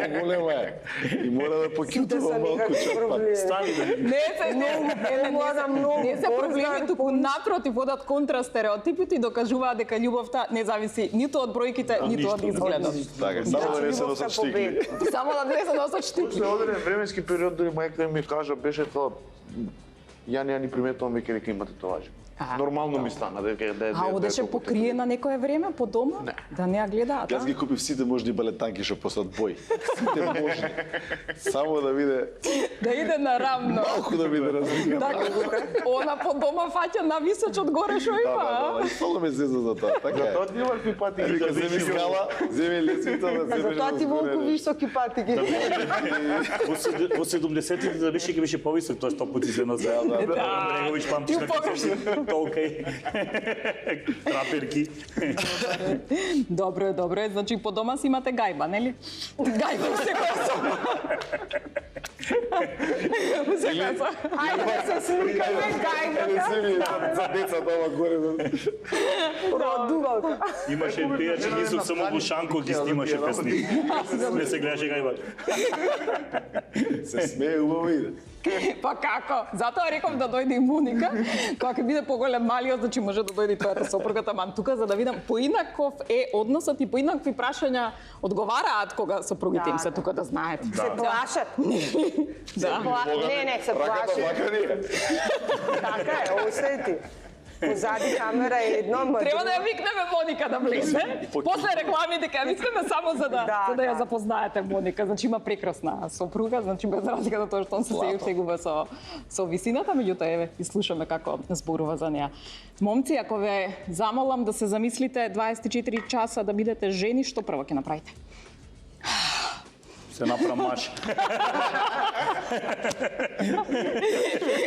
Поголема е. И мора да Сите покјутува са малку некакви чапа. проблеми. Стани да Не се не се проблеми, Позар, туку напротив одат контра стереотипите и докажуваат дека љубовта не зависи ниту од бројките, ниту од изгледот. Така, само да не се Љубовта носат штикли. победи. Само да не се носат штики. После одреден временски период дори мајка ми кажа беше тоа ја не ја ни приметувам веќе дека има тетоважи. Нормално ми стана дека да е. А одеше покрие на некое време по дома? Не. Да не ја гледаат, Јас ги купив сите можни балетанки што посад бој. Сите можни. Само да биде Да иде наравно. малку да биде разлика. Така, она по дома фаќа на височ од горе што има, а? И стално ме зеза за тоа. Така е. Затоа ти варфи пати ги Вика, земи скала, земи лесвица, да земеш Затоа ти волку високи патики. Во 70-тите да беше ќе беше повисок, тоа 100 пати се назад. Брегович памтиш Ти на погрешно. толкај траперки. Добро е. Значи по дома си имате гајба, нели? Гајба у секоја соба. У секоја соба. Ајде да се сликаме гајбата. За децата ова горе. Продувалка. Имаше пејачи нисок само во Шанко ги снимаше песни. Не се гледаше гајба. Се смее убаво иде. Па како? Затоа реков да дојде и Моника. Кога ќе биде поголем малиот, значи може да дојде и твојата сопругата, ман тука за да видам поинаков е односот и поинакви прашања одговараат кога сопругите им се тука да знаат. Се плашат. Да. Не, се Раката плашат. вака ни е. Така е, осети. Позади камера е едно, ма Треба да ја викнеме Моника да влезе. После рекламите ќе ја викнеме само за да ја запознаете Моника. Значи има прекрасна сопруга, значи без разлика на тоа што он се сегува со висината, меѓутоа еве и слушаме како зборува за неа. Момци, ако ве замолам да се замислите 24 часа да бидете жени, што прво ќе направите? Се направам маш.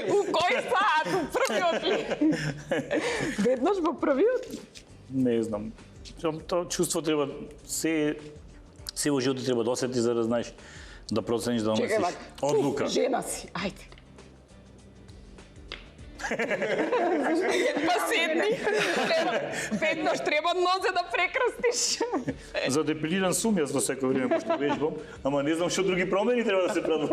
У кој саат? У првиот ли? Веднаш во првиот? Не знам. Тоа чувство треба се во животот треба да осети за да знаеш да процениш да Чекај, носиш одлука. Жена си, ајде. Па седни. Веднаш треба нозе да прекрастиш. За депилиран сум јас до секој време пошто вежбам, ама не знам што други промени треба да се прават.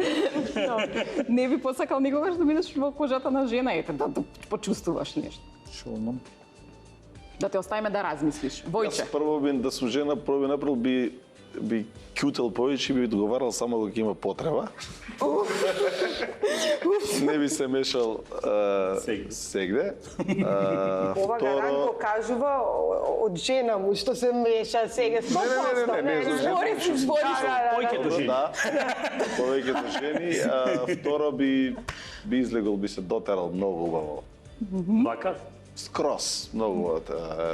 Не би посакал никогаш да бидеш во кожата на жена, ете, да почувствуваш нешто. Што знам? Да те оставиме да размислиш. Војче. Јас прво би да сум жена, прво би направил би кјутел повеќе и би одговарал само кога има потреба. Не би се мешал сегде. Ова Гаранко кажува од жена му што се меша сега 100%. Не, Збори. Повеќето жени. Да, повеќето жени. Второ би излегол, би се дотерал многу убаво. Вака? Скрос, многу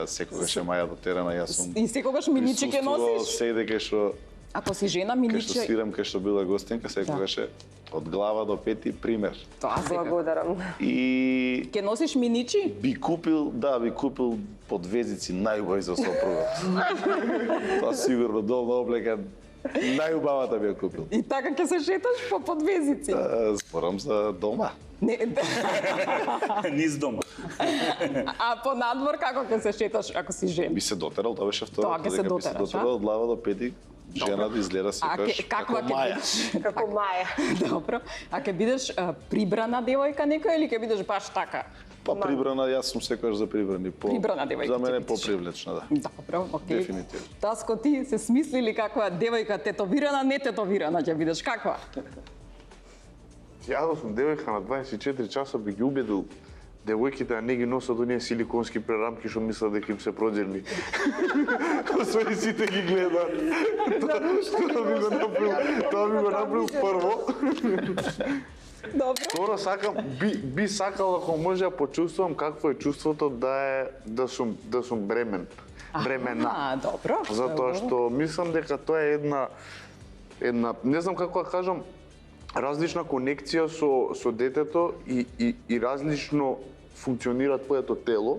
секогаш е маја дотерана, јас сум И секогаш миничи ќе носиш? Седе кај што Ако си жена, кај што миниче. свирам, кај што била гостинка, секогаш е од глава до пети пример. Тоа сега. Благодарам. И Ќе носиш миничи? би купил подвезици најубави за сопруга. Тоа сигурно долна облека најубавата би ја купил. И така ќе се шеташ по подвезици. Зборам за дома. Не, Низ дома. а по надвор како ќе се шеташ ако си жена? Би се дотерал, тоа беше второ. Тоа ќе се дотераш, Би се дотерал од глава до пети. Жена да изгледа секогаш каква како ќе маја. бидеш? Како Маја. Добро. А ќе бидеш прибрана девојка некоја или ќе бидеш баш така? Па прибрана, јас сум секогаш за прибрани. Прибрана девојка За мене ќе бидеш. попривлечна, да. Добро, окей. Дефинитивно. Таско, ти се смислили каква девојка тетовирана, не тетовирана ќе бидеш? Каква? Ја да сум девојка на 24 часа би ги убедил девојките да не ги носат оние силиконски прерамки што мислат дека им се проđерни. Освен сите ги гледаат. Тоа би го направил прво. Добро. Второ сакам би сакал ако може да почувствувам какво е чувството да сум бремен. Бремена. Добро. Затоа што мислам дека тоа е една не знам како да кажам различна конекција со детето и различно функционира твоето тело,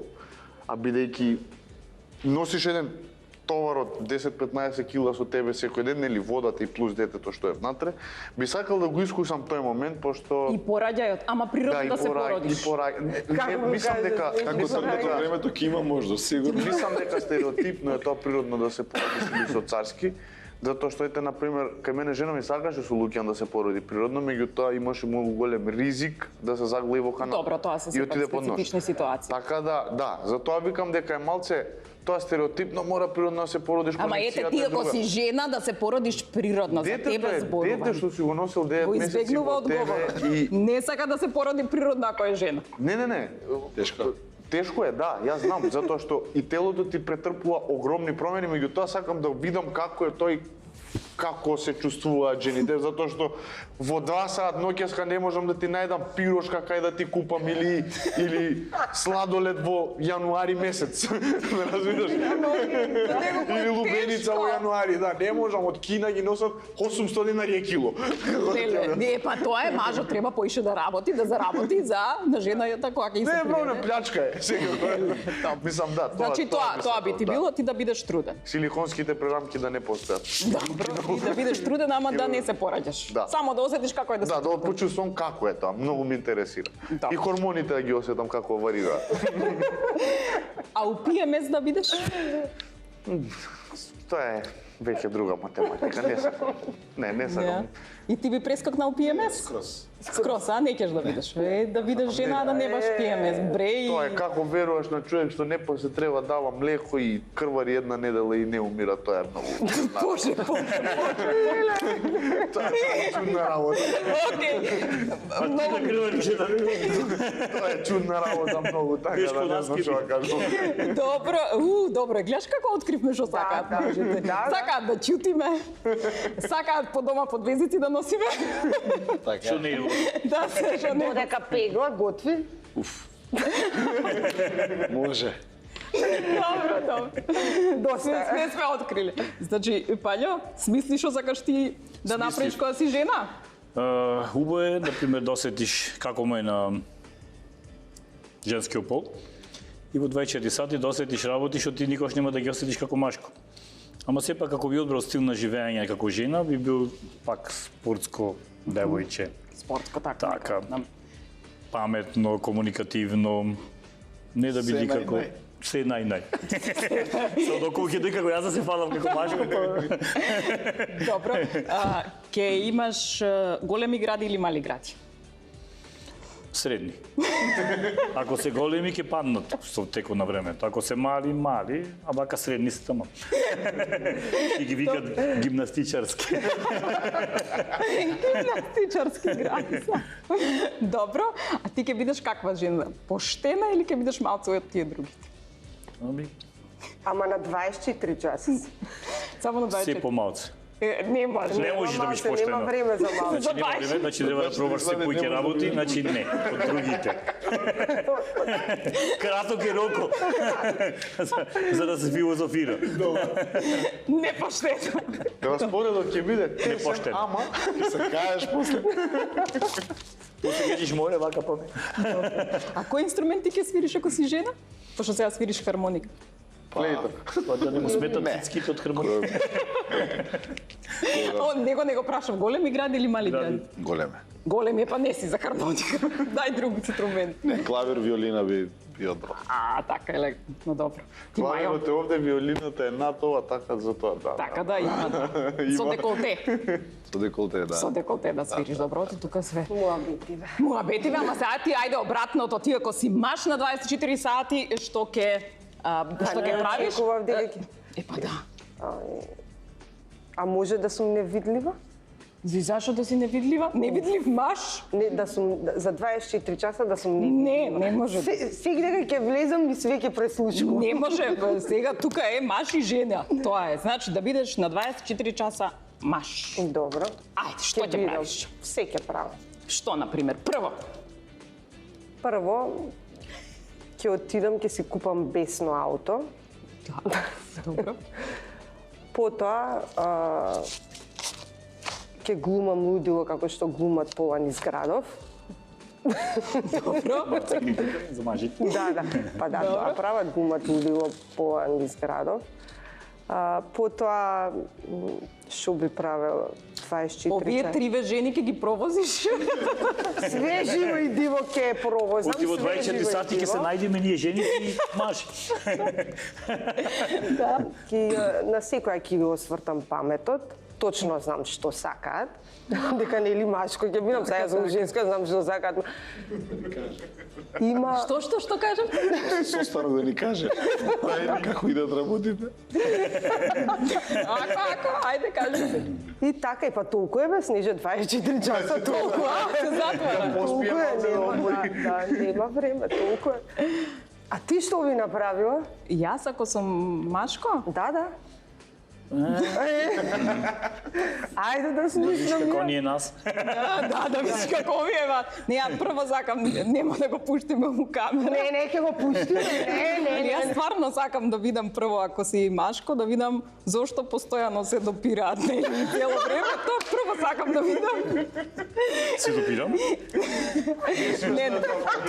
а бидејќи носиш еден товар од 10-15 кила со тебе секој ден, нели водата и плюс детето што е внатре, би сакал да го искусам тој момент, пошто... И пораѓајот, ама природно да се породиш. Мислам дека... Како со времето ќе има можност, сигурно. Мислам дека стереотипно е тоа природно да се породиш или со царски, затоа што ете, например, кај мене жена ми сакаше со Луќан да се породи природно, меѓутоа имаше многу голем ризик да се заглави во канал. Добро, тоа се сепак специфични ситуации. Така да, затоа викам дека е малце тоа стереотипно мора природно да се породиш. Ама ете ти ако си жена да се породиш природно, за тебе зборувам. Дете што си го носил 9 Го месеци избегнува во тебе одговор. и Не сака да се породи природно ако е жена. Не. Тешко. Тешко е, да, јас знам, затоа што и телото ти претрпува огромни промени, меѓутоа сакам да видам како е тој, како се чувствуваат жените, затоа што во 2 сат ноќеска не можам да ти најдам пирошка кај да ти купам или сладолед во јануари месец. Ме разбираш? Или лубеница во јануари, да, не можам, од Кина ги носат 800 динари кило. Не, па тоа е мажот, треба поише да работи, да заработи за на жената која ќе Не е проблем, плячка е, сега тоа е. Мислам, да, тоа. Значи тоа би ти било ти да бидеш труден. Силиконските прерамки да не постојат. Добро, и да бидеш труден, ама да не се пораѓаш. Да. Само да осетиш како е да се. Да, да почувствам како е тоа, многу ме интересира. Да. И хормоните да ги осетам како варираат. А у PMS да бидеш? Тоа е веќе друга математика, не сакам. Не сакам. И ти би прескокнал PMS? Скрос, а? Не ќеш да бидеш. Да бидеш жена, да не баш PMS. Бреј. Тоа е како веруваш на човек што не се треба дава млеко и крвари една недела и не умира, тоа е многу. Боже, Тоа е чудна работа. Океј. Да крвари жена. Тоа е чудна работа многу, така да не знам што да кажам. Добро, добро. Гледаш како откривме што сакаат мажите. Сакаат да ќутиме. Сакаат по дома подвезици да носиме. Што не е. Да се што не. Дека пегла, готви. Може. Добро. Доста. Сме открили. Значи, Паљо, смислиш што сакаш ти да направиш кога си жена? Убаво е, например, да осетиш како му е на женскиот пол и во 24 сати да осетиш работи што ти никош нема да ги осетиш како машко. Ама сепак ако би одбрал стил на живење како жена, би бил пак спортско девојче. Спортско така. Така. Паметно, комуникативно, не да биде Се како нај-нај. се нај-нај. Со доколку ќе дека јас да се фалам како машко, Добро. Ке имаш големи гради или мали гради? средни. Ако се големи ќе паднат со текот на времето. Ако се мали, а вака средни се тамо. И ги викат гимнастичарски. Гимнастичарски гради. Добро. А ти ќе бидеш каква жена? Поштена или ќе бидеш малку од тие другите? Ама на 24 часа. Само на 24. Се помалце. Не може. Не можеш да бидеш поштена. Нема време за малку. Значи нема време, значи треба да пробаш се поќе работи, значи не, од другите. Краток е роко. За да се филозофира. Не поштено. Распоредот ќе биде тесен, поштено. ама Ќе се каеш после. После ќе море вака па ме. А кој инструмент ти ќе свириш ако си жена? Пошто сега свириш хармоника. флейта. Па да не му сметат цицките од хармоника. Него не го прашам, големи гради или мали гради? Големе. Големи е, па не си за хармоника. Дај друг инструмент. Клавир, виолина би одбрал. Така е легно, добро. Ти Мајо, Клавирот е овде, виолината е над ова, така за тоа, да. така да има. Со деколте. Со деколте, да. Со деколте да свириш, добро, ти тука све. Муабитиве. Муабетиве, ама сега ти ајде обратното, ти ако си маш на 24 сати, што ќе правиш? Очекував дека Па да. А може да сум невидлива? Зашо да си невидлива? Невидлив маш? Не, да сум за 24 часа да сум невидлива. Не може. Сега дека ќе влезам и све ќе преслушкувам. Не може, сега тука е маш и жена. Тоа е, значи да бидеш на 24 часа маш. Добро. Ајде, што ќе бидам. правиш? Се ќе правам. Што, например? Прво, Прво, ќе отидам, ќе си купам бесно ауто. добро. Потоа, ќе глумам лудило како што глумат по Изградов. Добро. За мажите. Да. Па да, тоа прават глумат лудило по Изградов. Потоа, што би правел 24 Овие часа? триве жени ќе ги провозиш? Све живо и диво ќе провознам. Оти во све 24 живо и сати ќе диво. се најдеме ние жените и мажи. На секоја ќе го освртам паметот, точно знам што сакаат, дека нели машко ќе бидам, сега сум женска, знам што сакаат. Има Што кажам? Состано да ни каже. Како идат работите? Ако, ајде кажи. и така и па толку е бе, снеже 24 часа толку. Се затвора. Толку е, нема време, толку е. А ти што би направила? Јас ако сум машко, Да. Ајде да слушам. Како ние нас. да видиш како овие. Не, ја прво сакам, нема да го пуштиме у камера. Не, ќе го пуштиме. Не. Јас стварно сакам да видам прво ако си машко, да видам зошто постојано се допираат нели цело време. Тоа прво сакам да видам. Си допирам? Не,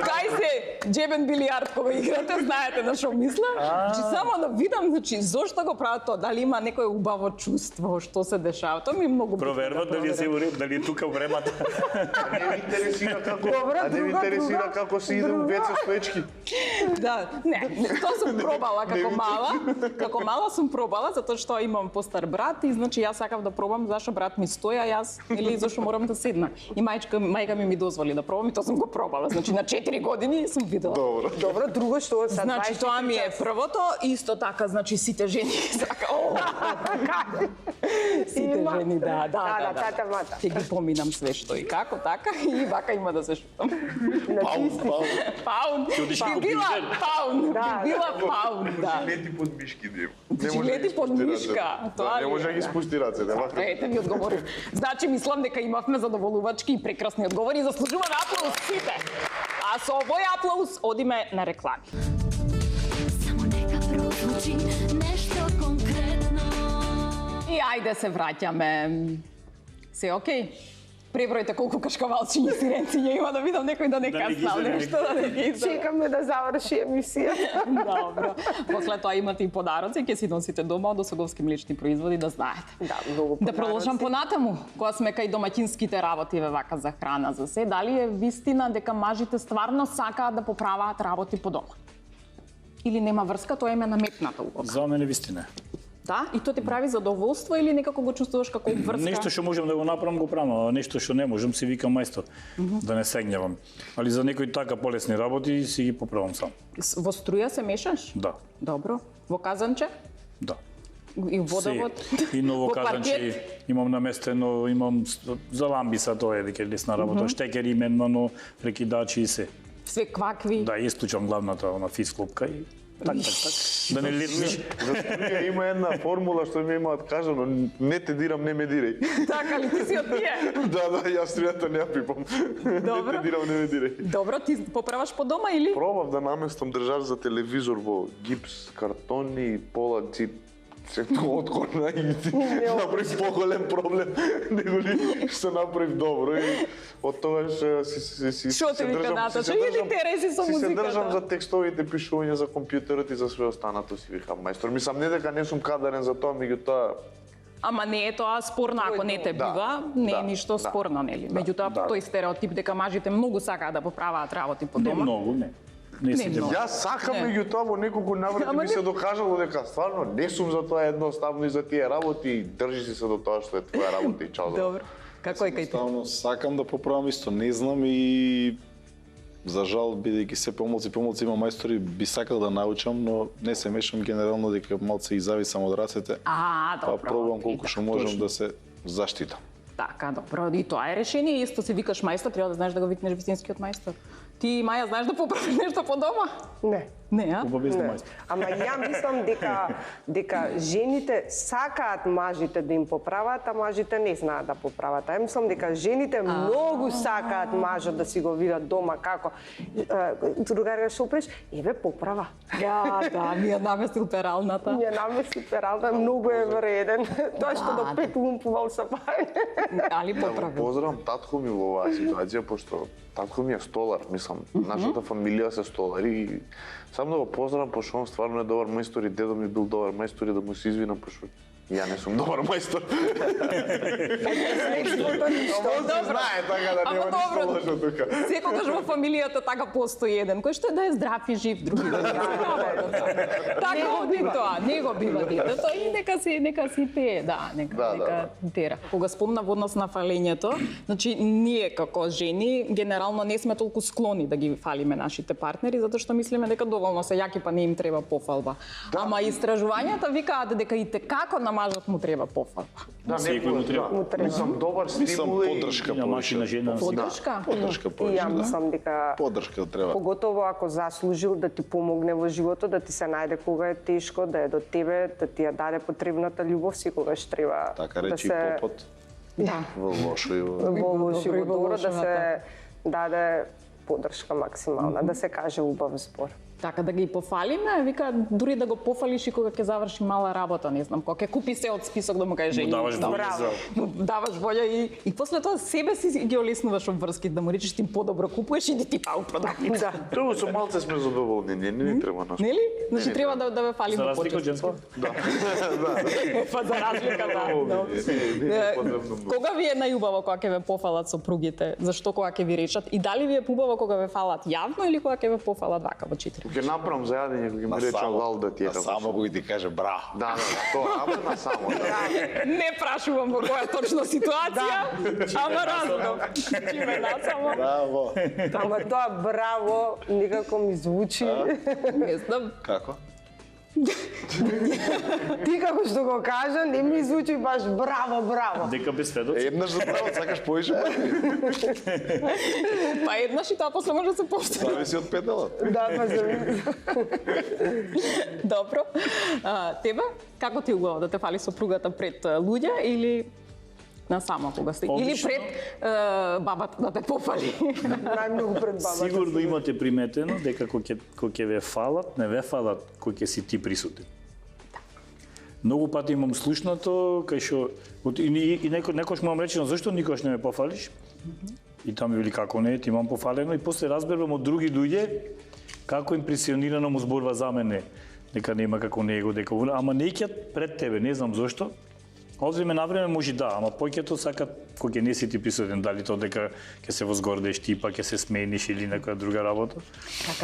кај се джебен билијард кога играте, знаете на што мислам? Значи само да видам, значи зошто го прават тоа, дали има некој убаво чувство, што се дешава. Тоа ми е многу битно. Проверуват дали се уред, дали е тука времата. Не ме интересира како, Добра, не ме друга, интересира друга. како се иде у веце стоечки. Да, не, тоа сум пробала како мала. Како мала сум пробала затоа што имам постар брат и значи јас сакав да пробам зашто брат ми стои, а јас или зашто морам да седна. И мајка ми дозволи да пробам и тоа сум го пробала. Значи на 4 години сум видела. Добро, друго што са Значи 24 тоа ми е часа. првото, исто така, значи сите жени сите Има. жени, да. Тата мата. Ќе ги поминам све што и како, така, и вака има да се шутам. Паун. одиш Би како била пижен. паун, Да, би била паун, да. Жилети под мишки да има. Жилети под мишка, тоа Не ли може да е, ги да. спусти рацете, вака. Ете ми одговорив. Значи мислам дека имавме задоволувачки и прекрасни одговори и заслужуваме аплауз сите. А со овој аплауз одиме на реклами. Само нека прозвучи нешто конкретно. И ајде се враќаме. Се окей? Пребројте колку кашкавалчиња и сиренциња има да видам некој да не Да не ги каснал изненади. нешто, да не ги изненади. Чекаме да заврши емисијата. Добро. После тоа имате и подароци, ќе си носите дома од Осоговски млечни производи, да знаете. Да, многу Да продолжам понатаму, кога сме кај домаќинските работи вака за храна за се, дали е вистина дека мажите стварно сакаат да поправаат работи по дома? Или нема врска, тоа им е наметната улога? За мене вистина. Да? И тоа ти прави задоволство или некако го чувствуваш како врска? Нешто што можам да го направам, го правам, а нешто што не можам, си викам мајстор, да не сегневам. Али за некои така полесни работи си ги поправам сам. Во струја се мешаш? Да, Добро. Во казанче? да. И водовод? И ново Во казанче, паркет? имам наместено, имам за ламбиса, тоа е веќе лесна работа, штекери, менмано, прекидачи и се. Све квакви? Да, исклучам главната на физ клопка и так. Да не летнеш. За струја има една формула што ми имаат кажано, не те дирам, не ме дирај. Така ли ти си од тие? Да, јас струјата не ја пипам. Добро. Не те дирам, не ме дирај. Добро, ти поправаш по дома или? Пробав да наместам држач за телевизор во гипс, картони и пола цип. Се тоа откорна и направив поголем проблем него ли што направив добро и од тогаш си Шо ти вика Наташа? Иди терај си со Си се музиката. држам за текстовите, пишување за компјутерот и за све останато си викам мајстор. Мислам не дека не сум кадарен за тоа, меѓутоа Ама не е тоа спорно, ако не те Да, бива, не е да, ништо да. спорно, нели? Меѓутоа, да. тој стереотип дека мажите многу сакаат да поправаат работи по Не дома. многу, не. Не си многу. Јас сакам, Не. меѓутоа во неколку наврати Ама ми не- се докажало дека стварно не сум за тоа едноставно и за тие работи и држи си се до тоа што е твоја работа и чао. Добро. Како е кај ти? Ставно сакам да поправам исто, не знам и за жал, бидејќи се помалци има мајстори, би сакал да научам, но не се мешам генерално дека малце и зависам од рацете. А, Па добро. пробувам колку и што така. можам да се заштитам. Така, добро. И тоа е решение. Исто се викаш мајстор, треба да знаеш да го викнеш вистинскиот мајстор. Ти, Маја, знаеш да поправиш нешто по дома? Не. Не, а? Обавезно Не. мајстор. Ама ја мислам дека жените сакаат мажите да им поправат, а мажите не знаат да поправат. Ја мислам дека жените многу сакаат мажот да си го видат дома како другарка што преш, еве поправа. Да, ми ја наместил пералната. Ја намеси пералта, многу е вреден. Тоа што до Да. 5 умпувал са пајне. Али Да го поправил. поздравам татко ми во оваа ситуација, пошто татко ми е столар, мислам, нашата фамилија се столари и само да го поздравам, пошто он стварно е добар мајстор и дедо ми бил добар мајстор и да му се извинам, пошто ја не сум добар мајстор. Ама он се знае така да Ама нема ништо добро. лошо тука. Секогаш во фамилијата така постои еден кој што е да е здрав и жив, други да не Така оди тоа, не го бива детето и нека си тее, да, нека тера. Кога спомна во однос на фалењето, значи ние како жени генерално не сме толку склони да ги фалиме нашите партнери затоа што мислиме дека доволно се јаки па не им треба пофалба. Ама истражувањата викаат дека и како на мажот му треба пофалба. Да, Секој му треба. Му треба. Мислам, добар Мислам, стимул е поддршка На машина повише. жена. Подршка? Поддршка И повише, ја да. мислам дека Поддршка треба. поготово ако заслужил да ти помогне во животот, да ти се најде кога е тешко, да е до тебе, да ти ја даде потребната љубов, секогаш треба Така да речи и се попот. Да. Во лошо и во... во лошо и добро во и во добро да лошо, се даде поддршка максимална, да се каже убав збор. Така да ги пофалиме, вика дури да го пофалиш и кога ќе заврши мала работа, не знам, кога ќе купи се од список да му каже Му даваш волја Браво. за... му даваш волја и после тоа себе си ги олеснуваш обврски, да му речеш ти подобро купуваш и да ти пау продавница. Да. Тоа со малце сме задоволни, не ни треба нас. Нели? Значи треба да ве фалиме За разлика од почесто. женски. Па за разлика, да. Кога ви е најубаво кога ќе ве пофалат сопругите? Зашто кога ќе ви речат? И дали ви е побаво кога ве фалат јавно или кога ќе ве пофалат вака во читри? Ќе направам за јадење, кога ми рече лал да ти е. На само го и ти каже браво. Да, тоа, ама на само. Не прашувам во која точно ситуација, ама разбрав. Чиме насамо? Браво. Ама тоа браво никако ми звучи. Не знам. Како? Ти како што го кажа, не ми звучи баш браво, браво. Дека без сведоци. Еднаш за браво, сакаш повише пати. Па еднаш и тоа после може да се повтори. Зависи од педалот. Да, па зависи. Добро. Тебе, како ти е убаво да те фали сопругата пред луѓе или насамо кога сте? Или Обично. пред бабата да те пофали? Најмногу пред бабата. Сигурно имате приметено дека кога ќе ве фалат, не ве фалат кога ќе си ти присутен. Многу пати имам слушнато кај што и некош му речено зашто никош не ме пофалиш? И таму вели како не, ти имам пофалено и после разберувам од други луѓе како импресионирано му зборува за мене, дека нема како него, дека ама не ќат пред тебе, не знам зошто. Од време на време може да, ама поќето сакат кога не си ти присутен, дали тоа дека ќе се возгордеш ти, па ќе се смениш или некоја друга работа.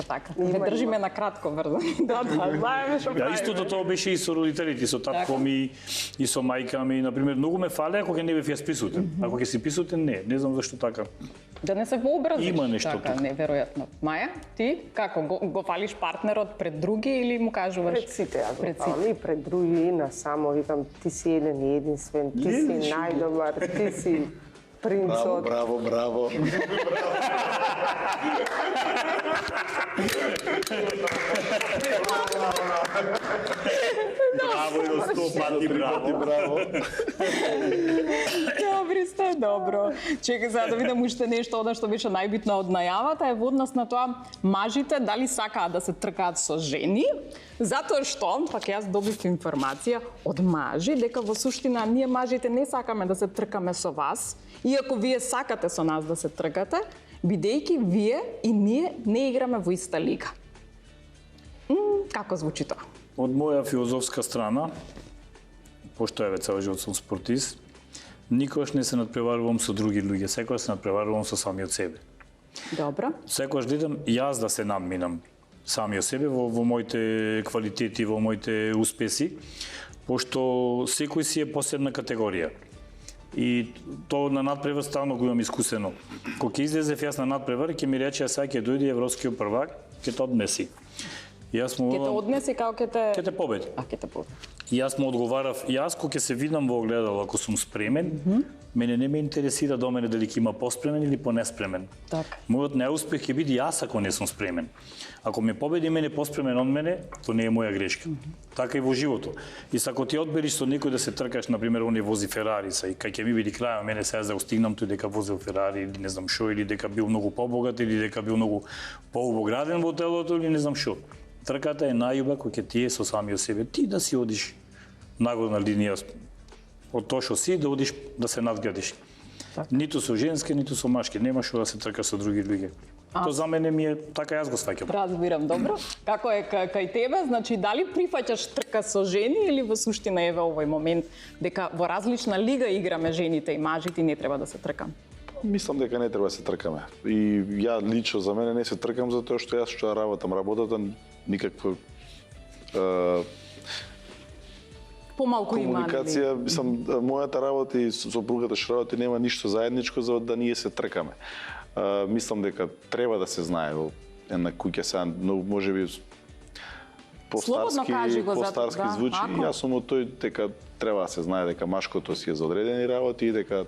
Така. Ве држиме на кратко врзани. Да, знаеме што Ја правиме. истото тоа беше и со родителите, со татко ми и со мајка ми, на пример, многу ме фалеа кога не бев јас присутен. А кога ќе си присутен, не знам зашто така. Да не се вообразиш. Има нешто така, тука. неверојатно. Маја, ти како го фалиш партнерот пред други или му кажуваш? Пред сите ја Пред го фалам и пред други и на само викам ти си еден и единствен, ти си најдобар, ти си Браво, принцот. браво, браво. Браво и 100 пати браво. Браво. Добри сте, добро. Чекај сега да видам уште нешто од што беше најбитно од најавата е во однос на тоа мажите дали сакаат да се тркаат со жени, затоа што, пак јас добив информација од мажи дека во суштина ние мажите не сакаме да се тркаме со вас, иако вие сакате со нас да се тркате, бидејќи вие и ние не играме во иста лига. Како звучи тоа? Од моја филозофска страна, пошто еве цел живот сум спортист, никогаш не се надпреварувам со други луѓе, секогаш се надпреварувам со самиот себе. Добро. Секогаш гледам јас да се надминам самиот себе во моите квалитети, во моите успеси, пошто секој си е посебна категорија. И тоа на надпревар стално го имам искусено. Кога ќе излезев јас на надпревар, ќе ми рече сега ќе дојде европскиот првак, ќе те однеси. Јас му Ке те однеси како ќе те победи. А ке те победи. И јас му одговарав, јас кога ќе се видам во огледало, ако сум спремен, мене не ме интересира до мене дали ќе има поспремен или понеспремен. Така. Мојот неуспех ќе биде јас ако не сум спремен. Ако ме победи мене поспремен од мене, тоа не е моја грешка. Така и во животот. И ако ти одбериш со некој да се тркаш, на пример, он вози Ферари, и кај ќе ми биде крај, мене сега да устигнам тој дека возел Ферари или не знам што, или дека бил многу побогат, или дека бил многу поубограден во телото, или не знам што. Трката е најубава кога ќе ти е со самиот себе. Ти да си одиш нагорна линија од тоа што си, да одиш да се надградиш. Ниту со женски, ниту со машки. Нема што да се трка со други луѓе. Тоа за мене ми е така, јас го сваќам. Разбирам, добро. Како е кај тебе, значи дали прифаќаш трка со жени или во суштина еве овој момент дека во различна лига играме жените и мажите и не треба да се тркам? Мислам дека не треба да се тркаме. И ја лично за мене не се тркам затоа што јас што ја работам работата никаква Помалку има комуникација, мислам, мојата работа и сопругата што работи нема ништо заедничко за да ние се тркаме. Мислам дека треба да се знае во една куќа сега, но можеби Слободно кажи го, постарски да, звучи. ако. Јас сум од тој дека треба да се знае дека машкото си е за одредени работи и дека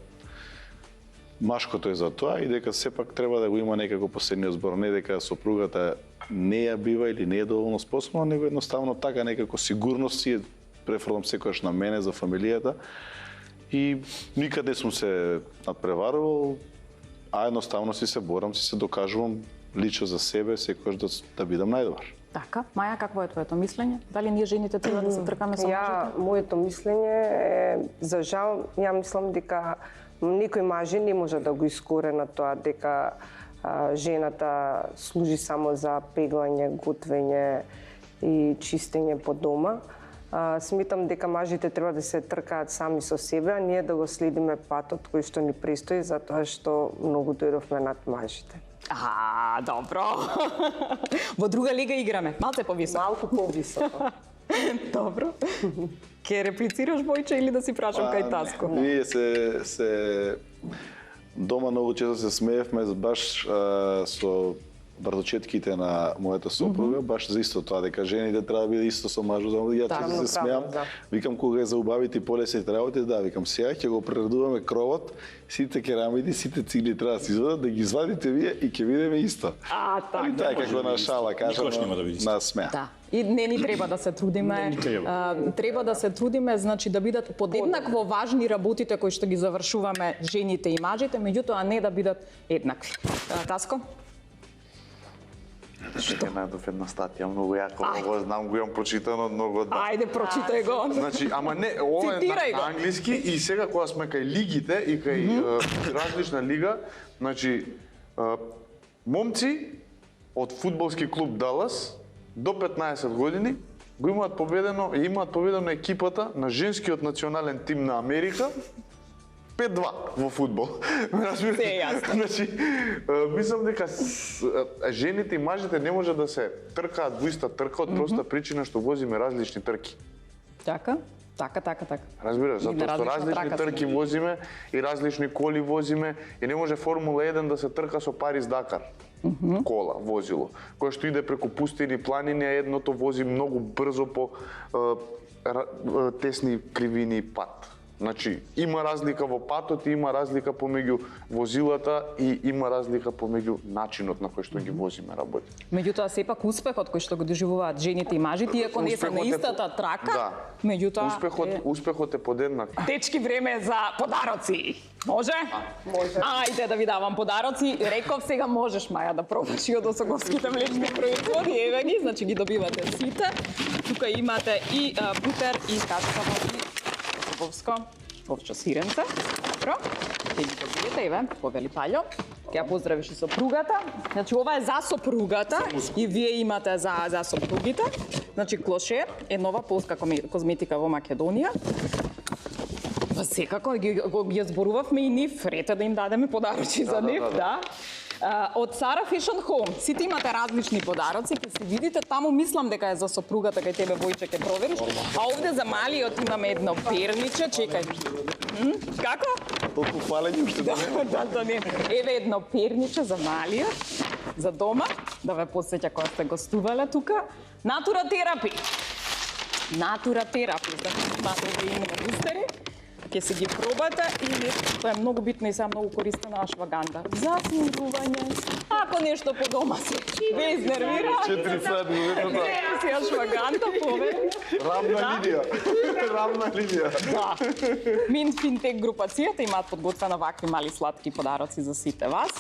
машкото е за тоа и дека сепак треба да го има некако последниот збор, не дека сопругата не ја бива или не е доволно способна, него едноставно така некако сигурност си е префрлам секогаш на мене за фамилијата и никаде сум се надпреварувал, а едноставно си се борам, си се докажувам лично за себе, секогаш да бидам најдобар. Така, Маја, какво е твоето мислење? Дали ние жените треба да се тркаме со мажите? Моето мислење е, за жал, ја мислам дека никој мажи не може да го искорена тоа дека жената служи само за пеглање, готвење и чистење по дома. Сметам дека мажите треба да се тркаат сами со себе, а ние да го следиме патот кој што ни престои, затоа што многу дојдовме над мажите. Добро. Во друга лига играме, малце повисоко. Малку повисоко. Добро. Ке реплицираш, Бојче, или да си прашам кај Таско? Ние се дома многу често се смеевме баш со бардочетките на мојата сопруга, баш за исто тоа, дека жените треба да биде исто со мажот. Ја често се смеам, викам кога е за убавите и полесните работи, да, викам сега ќе го прередуваме кровот, сите керамиди, сите цигли треба да се извадат, да ги извадите вие и ќе видиме исто. Така. Тоа е како на шала, кажам, Никош нема да биде исто. на смеа. Да. И не ни треба да се трудиме. Треба да се трудиме, значи да бидат подеднакво важни работите кои што ги завршуваме жените и мажите, меѓутоа не да бидат еднакви. Таско? Што? Најдов една статија, многу јако, го знам, го имам прочитано, многу да. Ајде, прочитај го. Значи, ама не, ова е Цитирај го. на англиски и сега кога сме кај лигите и кај различна лига, значи, момци од фудбалски клуб Далас до 15 години го имаат победено екипата на женскиот национален тим на Америка 5-2 во фудбал. Се е јасно. Значи, мислам дека жените и мажите не може да се тркаат во иста трка од проста причина што возиме различни трки. Така. Разбираш, И на затоа што различна различни трака трки сме. возиме и различни коли возиме и не може Формула 1 да се трка со Париз Дакар. Кола, возило, кое што иде преку пустини, планини, а едното вози многу брзо по тесни кривини пат. Значи, има разлика во патот, има разлика помеѓу возилата и има разлика помеѓу начинот на кој што ги возиме работи. Меѓутоа сепак успехот кој што го доживуваат жените и мажите, иако не се на истата трака, меѓутоа Успехот е подеднак. Дечки, време е за подароци. Може? Може. Ајде да ви давам подароци. Реков, сега можеш, Маја, да пробаш и од осоговските млечни производи. Еве ги, значи ги добивате сите. Тука имате и бутер, и качкаво, и осоговско овче сиренце. Добро. Ќе ги добиете, еве, повели Паљо. Ќе ја поздравиш и сопругата. Значи, ова е за сопругата и вие имате за сопругите. Значи, Клоше е нова полска козметика во Македонија. Па секако ги зборувавме и нив, рете да им дадеме подароци за нив, да. Од Sara Fashion Home, сите имате различни подароци, ќе се видите таму, мислам дека е за сопругата, кај тебе, Војче, ќе провериш. А овде за малиот имаме едно перниче, чекај. Како? Толку фалење уште да не. Да, не. Еве едно перниче за малиот, за дома, да ве посеќа кога сте гостувале тука. Натура терапи. Натура терапи, значи имате овде имена бустери. Ќе се ги пробате или тоа е многу битно и сега многу користена ашваганда. За смирување. Ако нешто по дома се без нервира. 4 сати минута. Си ашваганда повели. Рамна линија. Да. Мин Финтек групацијата имаат подготвена вакви мали сладки подароци за сите вас.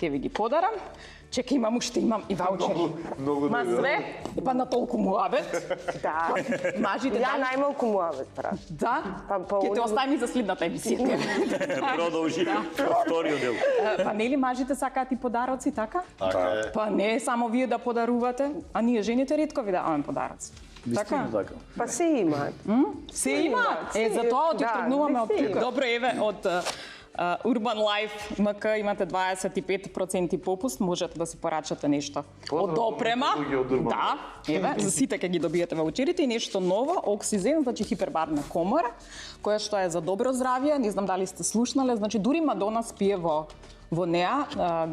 Ќе ви ги подарам. Чека, имам и ваучери. Многу Ма све, па на толку муабет. Да. Мажите Ја најмалку муавет правам. Да? Па Ќе те оставим и за следната емисија. Продолжи вториот дел. Па нели мажите сакаат и подароци, така? Така е. Па не само вие да подарувате, а ние жените ретко ви даваме подароци. Така? Така. Па се имаат. Се има. Се Затоа да, тргнуваме од се има. Добро, еве од Urban Life МК имате 25% попуст, можете да си порачате нешто од опрема. Да, еве, за сите ќе ги добиете ваучерите и нешто ново, Оксизен, значи хипербарна комора, која што е за добро здравје, не знам дали сте слушнале, значи дури Мадона спие во неа,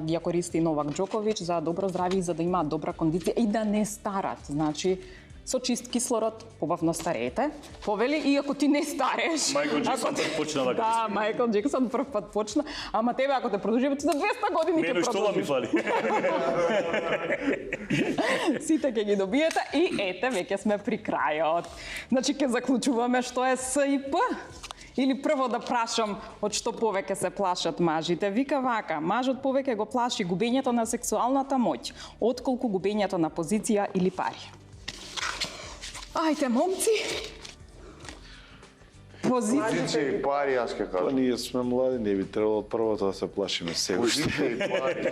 ја користи Новак Џоковиќ за добро здравје и за да имаат добра кондиција и да не старат. Значи, со чист кислород, побавно стареете. Повели, иако ти не старееш. Майкл Джексон прв почна да Да, Майкл Джексон прв пат почна, ама тебе ако те продолживате за 200 години ќе Мене што ми продолжиш. фали? Сите ќе ги добиете и ете, веќе сме при крајот. Значи ќе заклучуваме што е С и П. Или прво да прашам од што повеќе се плашат мажите. Вика вака, мажот повеќе го плаши губењето на сексуалната моќ, отколку губењето на позиција или пари. Ајде, момци. Позиција и пари, јас ќе Па кажам. ние сме млади, не би требало од првото да се плашиме сега. Позиција и пари.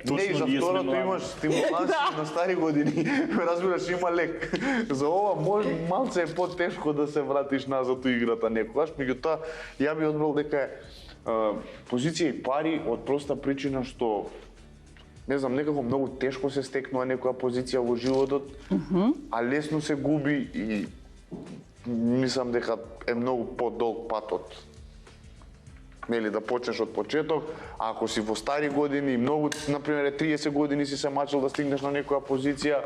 Не, и за ние сме второто млади. имаш стимулација на стари години. Разбираш, има лек. За ова може малце е потешко да се вратиш назад у играта некогаш, меѓутоа ја би одбрал дека е позиција и пари од проста причина што не знам, некако многу тешко се стекнува некоја позиција во животот, а лесно се губи и мислам дека е многу подолг патот. Нели, да почнеш од почеток, а ако си во стари години, многу, например, 30 години си се мачил да стигнеш на некоја позиција,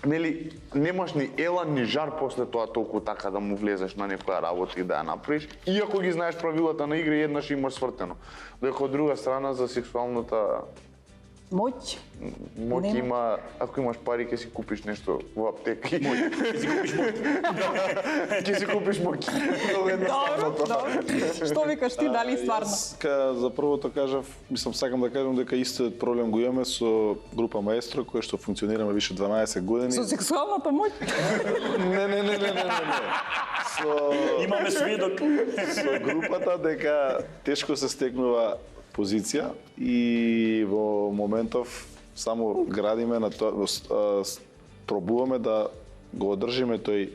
нели, немаш ни елан, ни жар после тоа толку така да му влезеш на некоја работа и да ја направиш, иако ги знаеш правилата на игра, еднаш имаш свртено. Додека од друга страна за сексуалната Моќ. моќ Нема. има, ако имаш пари ќе си купиш нешто во аптека. Ќе си купиш моќ. Ќе си купиш моќ. Многу едноставно Добро, тоа. добро. Што викаш ти, дали стварно? За првото кажав, мислам сакам да кажам дека истиот проблем го имаме со група Маестро која што функционираме више 12 години. Со сексуалната моќ? Не. Со Имаме сведок. со групата дека тешко се стекнува позиција и во моментов само градиме на тоа, пробуваме да го одржиме тој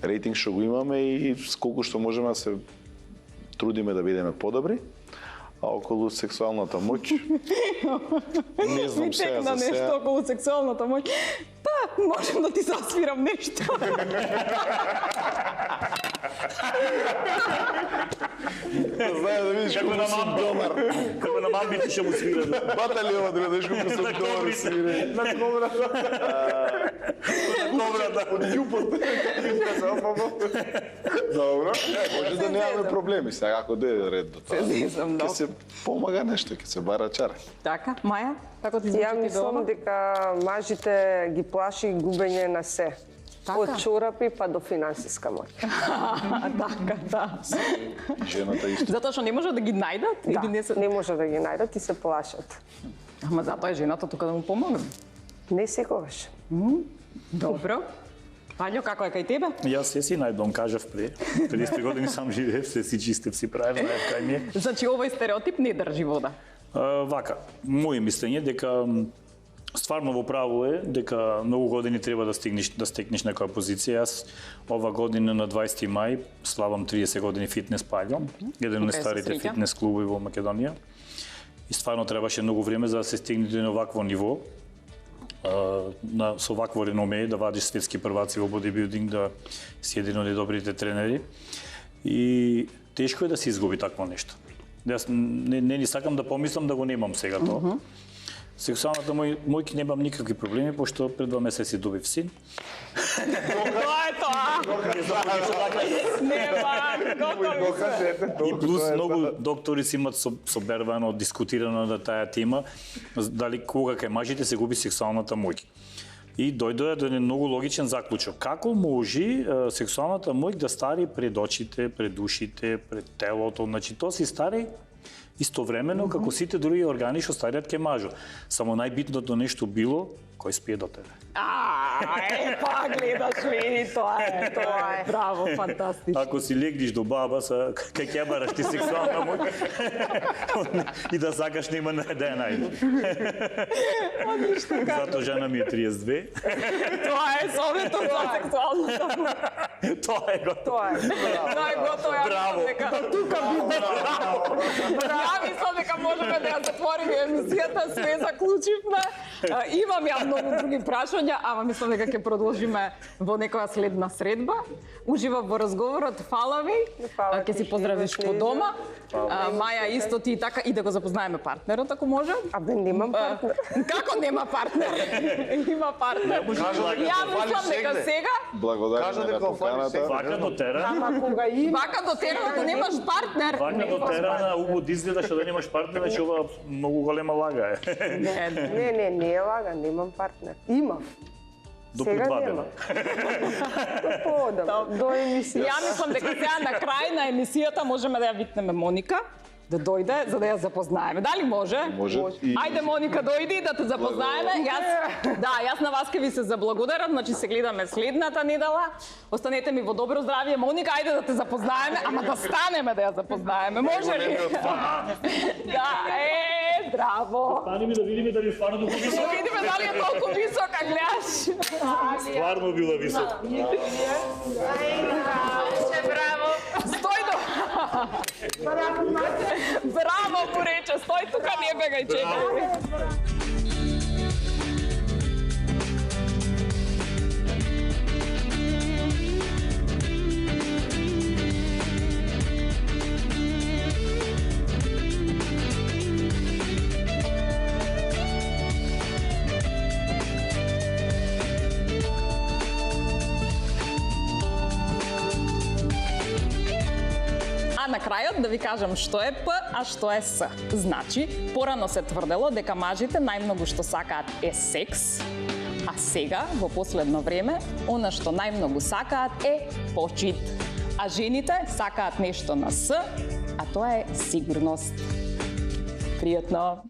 рейтинг што го имаме и колку што можеме да се трудиме да бидеме подобри. А околу сексуалната моќ, не знам Ми сега текна за нешто сега. околу сексуалната моќ. Па, можам да ти засвирам нешто. Знае да видиш Како на мамби. Како на мамбите ќе му свира. Бата ли ова да видиш колку сум добар свире. На коврата. Коврата. Од љупот. Добро. Може да немаме проблеми сега ако дојде ред до тоа. Се зезам, Ќе да. се помага нешто, ќе се бара чаре. Така, Маја, како ти Ја звучи ти мислам дома? дека мажите ги плаши губење на се. Така? Од чорапи па до финансиска моќ. Така, да. Жената исто. Затоа што не може да ги најдат или не се... Не може да ги најдат и се плашат. Ама затоа е жената тука да му помогне. Не секогаш. Добро. Пањо, како е кај тебе? Јас се си најдом кажав пре. 30 години сам живеев, се си чистев, си правев, знаев кај ми е. Значи, овој стереотип не држи вода. Вака, моје мислење дека стварно во право е дека многу години треба да стекнеш некоја позиција. Јас ова година на 20 мај славам 30 години фитнес Паљо, еден од Тука е старите се среќа. фитнес клубови во Македонија. И стварно требаше многу време за да се стигне до овакво ниво. Со вакво реноме, да вадиш светски прваци во бодибилдинг, да си еден од добрите тренери. И тешко е да се изгуби такво нешто. Јас не ни сакам да помислам да го немам сега тоа. Сексуалната мојки немам никакви проблеми, пошто пред 2 месеци добив син. Тоа е тоа! Нема, готови се. И плюс многу доктори си имат собервано, дискутирано на таа тема, дали кога кај мажите се губи сексуалната моќ. И дојдоа до еден многу логичен заклучок. Како може сексуалната моќ да стари пред очите, пред ушите, пред телото? Значи, тоа си стари истовремено како сите други органи што стариат ке мажот. Само најбитното нешто било кој спие до тебе. Па гледаш ли, тоа е. Браво, фантастично. Ако си легнеш до баба, кај ќе бараш ти сексуална моќ и да сакаш нема да ја најдеш. Одлично, Зато жена ми е 32. Тоа е советот за сексуалната моќ. Тоа е готово. Тоа е. Тоа е готово. Ја Браво. мислам дека тука би Ја мислам дека можеме да ја затвориме емисијата, све заклучивме. Имам ја многу други прашања, прашања, ама мислам дека ќе продолжиме во некоја следна средба. Уживам во разговорот, фала ви. Фала Ќе си ти, поздравиш Шива, по дома. Маја исто ти така и да го запознаеме партнерот ако може. Абе, немам партнер. Како нема партнер? Има партнер. Ја мислам дека сега Благодарам Кажа на дека фали поканата. сега. Вака до терен, Ама кога има... вака до терена да немаш партнер. вака до терена, убо изгледа што да немаш партнер, значи ова многу голема лага е. Не е лага, немам партнер. Имав. До Сега два нема. дена. Подам, до емисија. Ја мислам дека сега на крај на емисијата можеме да ја витнеме Моника да дојде за да ја запознаеме. Дали може? Може. И- Ајде Моника дојди да те запознаеме. Јас на вас ќе ви се заблагодарам, значи се гледаме следната недела. Останете ми во добро здравје. Моника, ајде да те запознаеме, ама да станеме да ја запознаеме. Може ли? Да, здраво. Стани ми да видиме дали стварно толку Да висок. видиме дали е толку висока, гледаш. Стварно била висок. Браво. Стој до. Браво, порече, стој тука, не бегај, чекај. А на крајот да ви кажам што е П, а што е С. Значи, порано се тврдело дека мажите најмногу што сакаат е секс, а сега, во последно време, она што најмногу сакаат е почит. А жените сакаат нешто на С, а тоа е сигурност. Пријатно!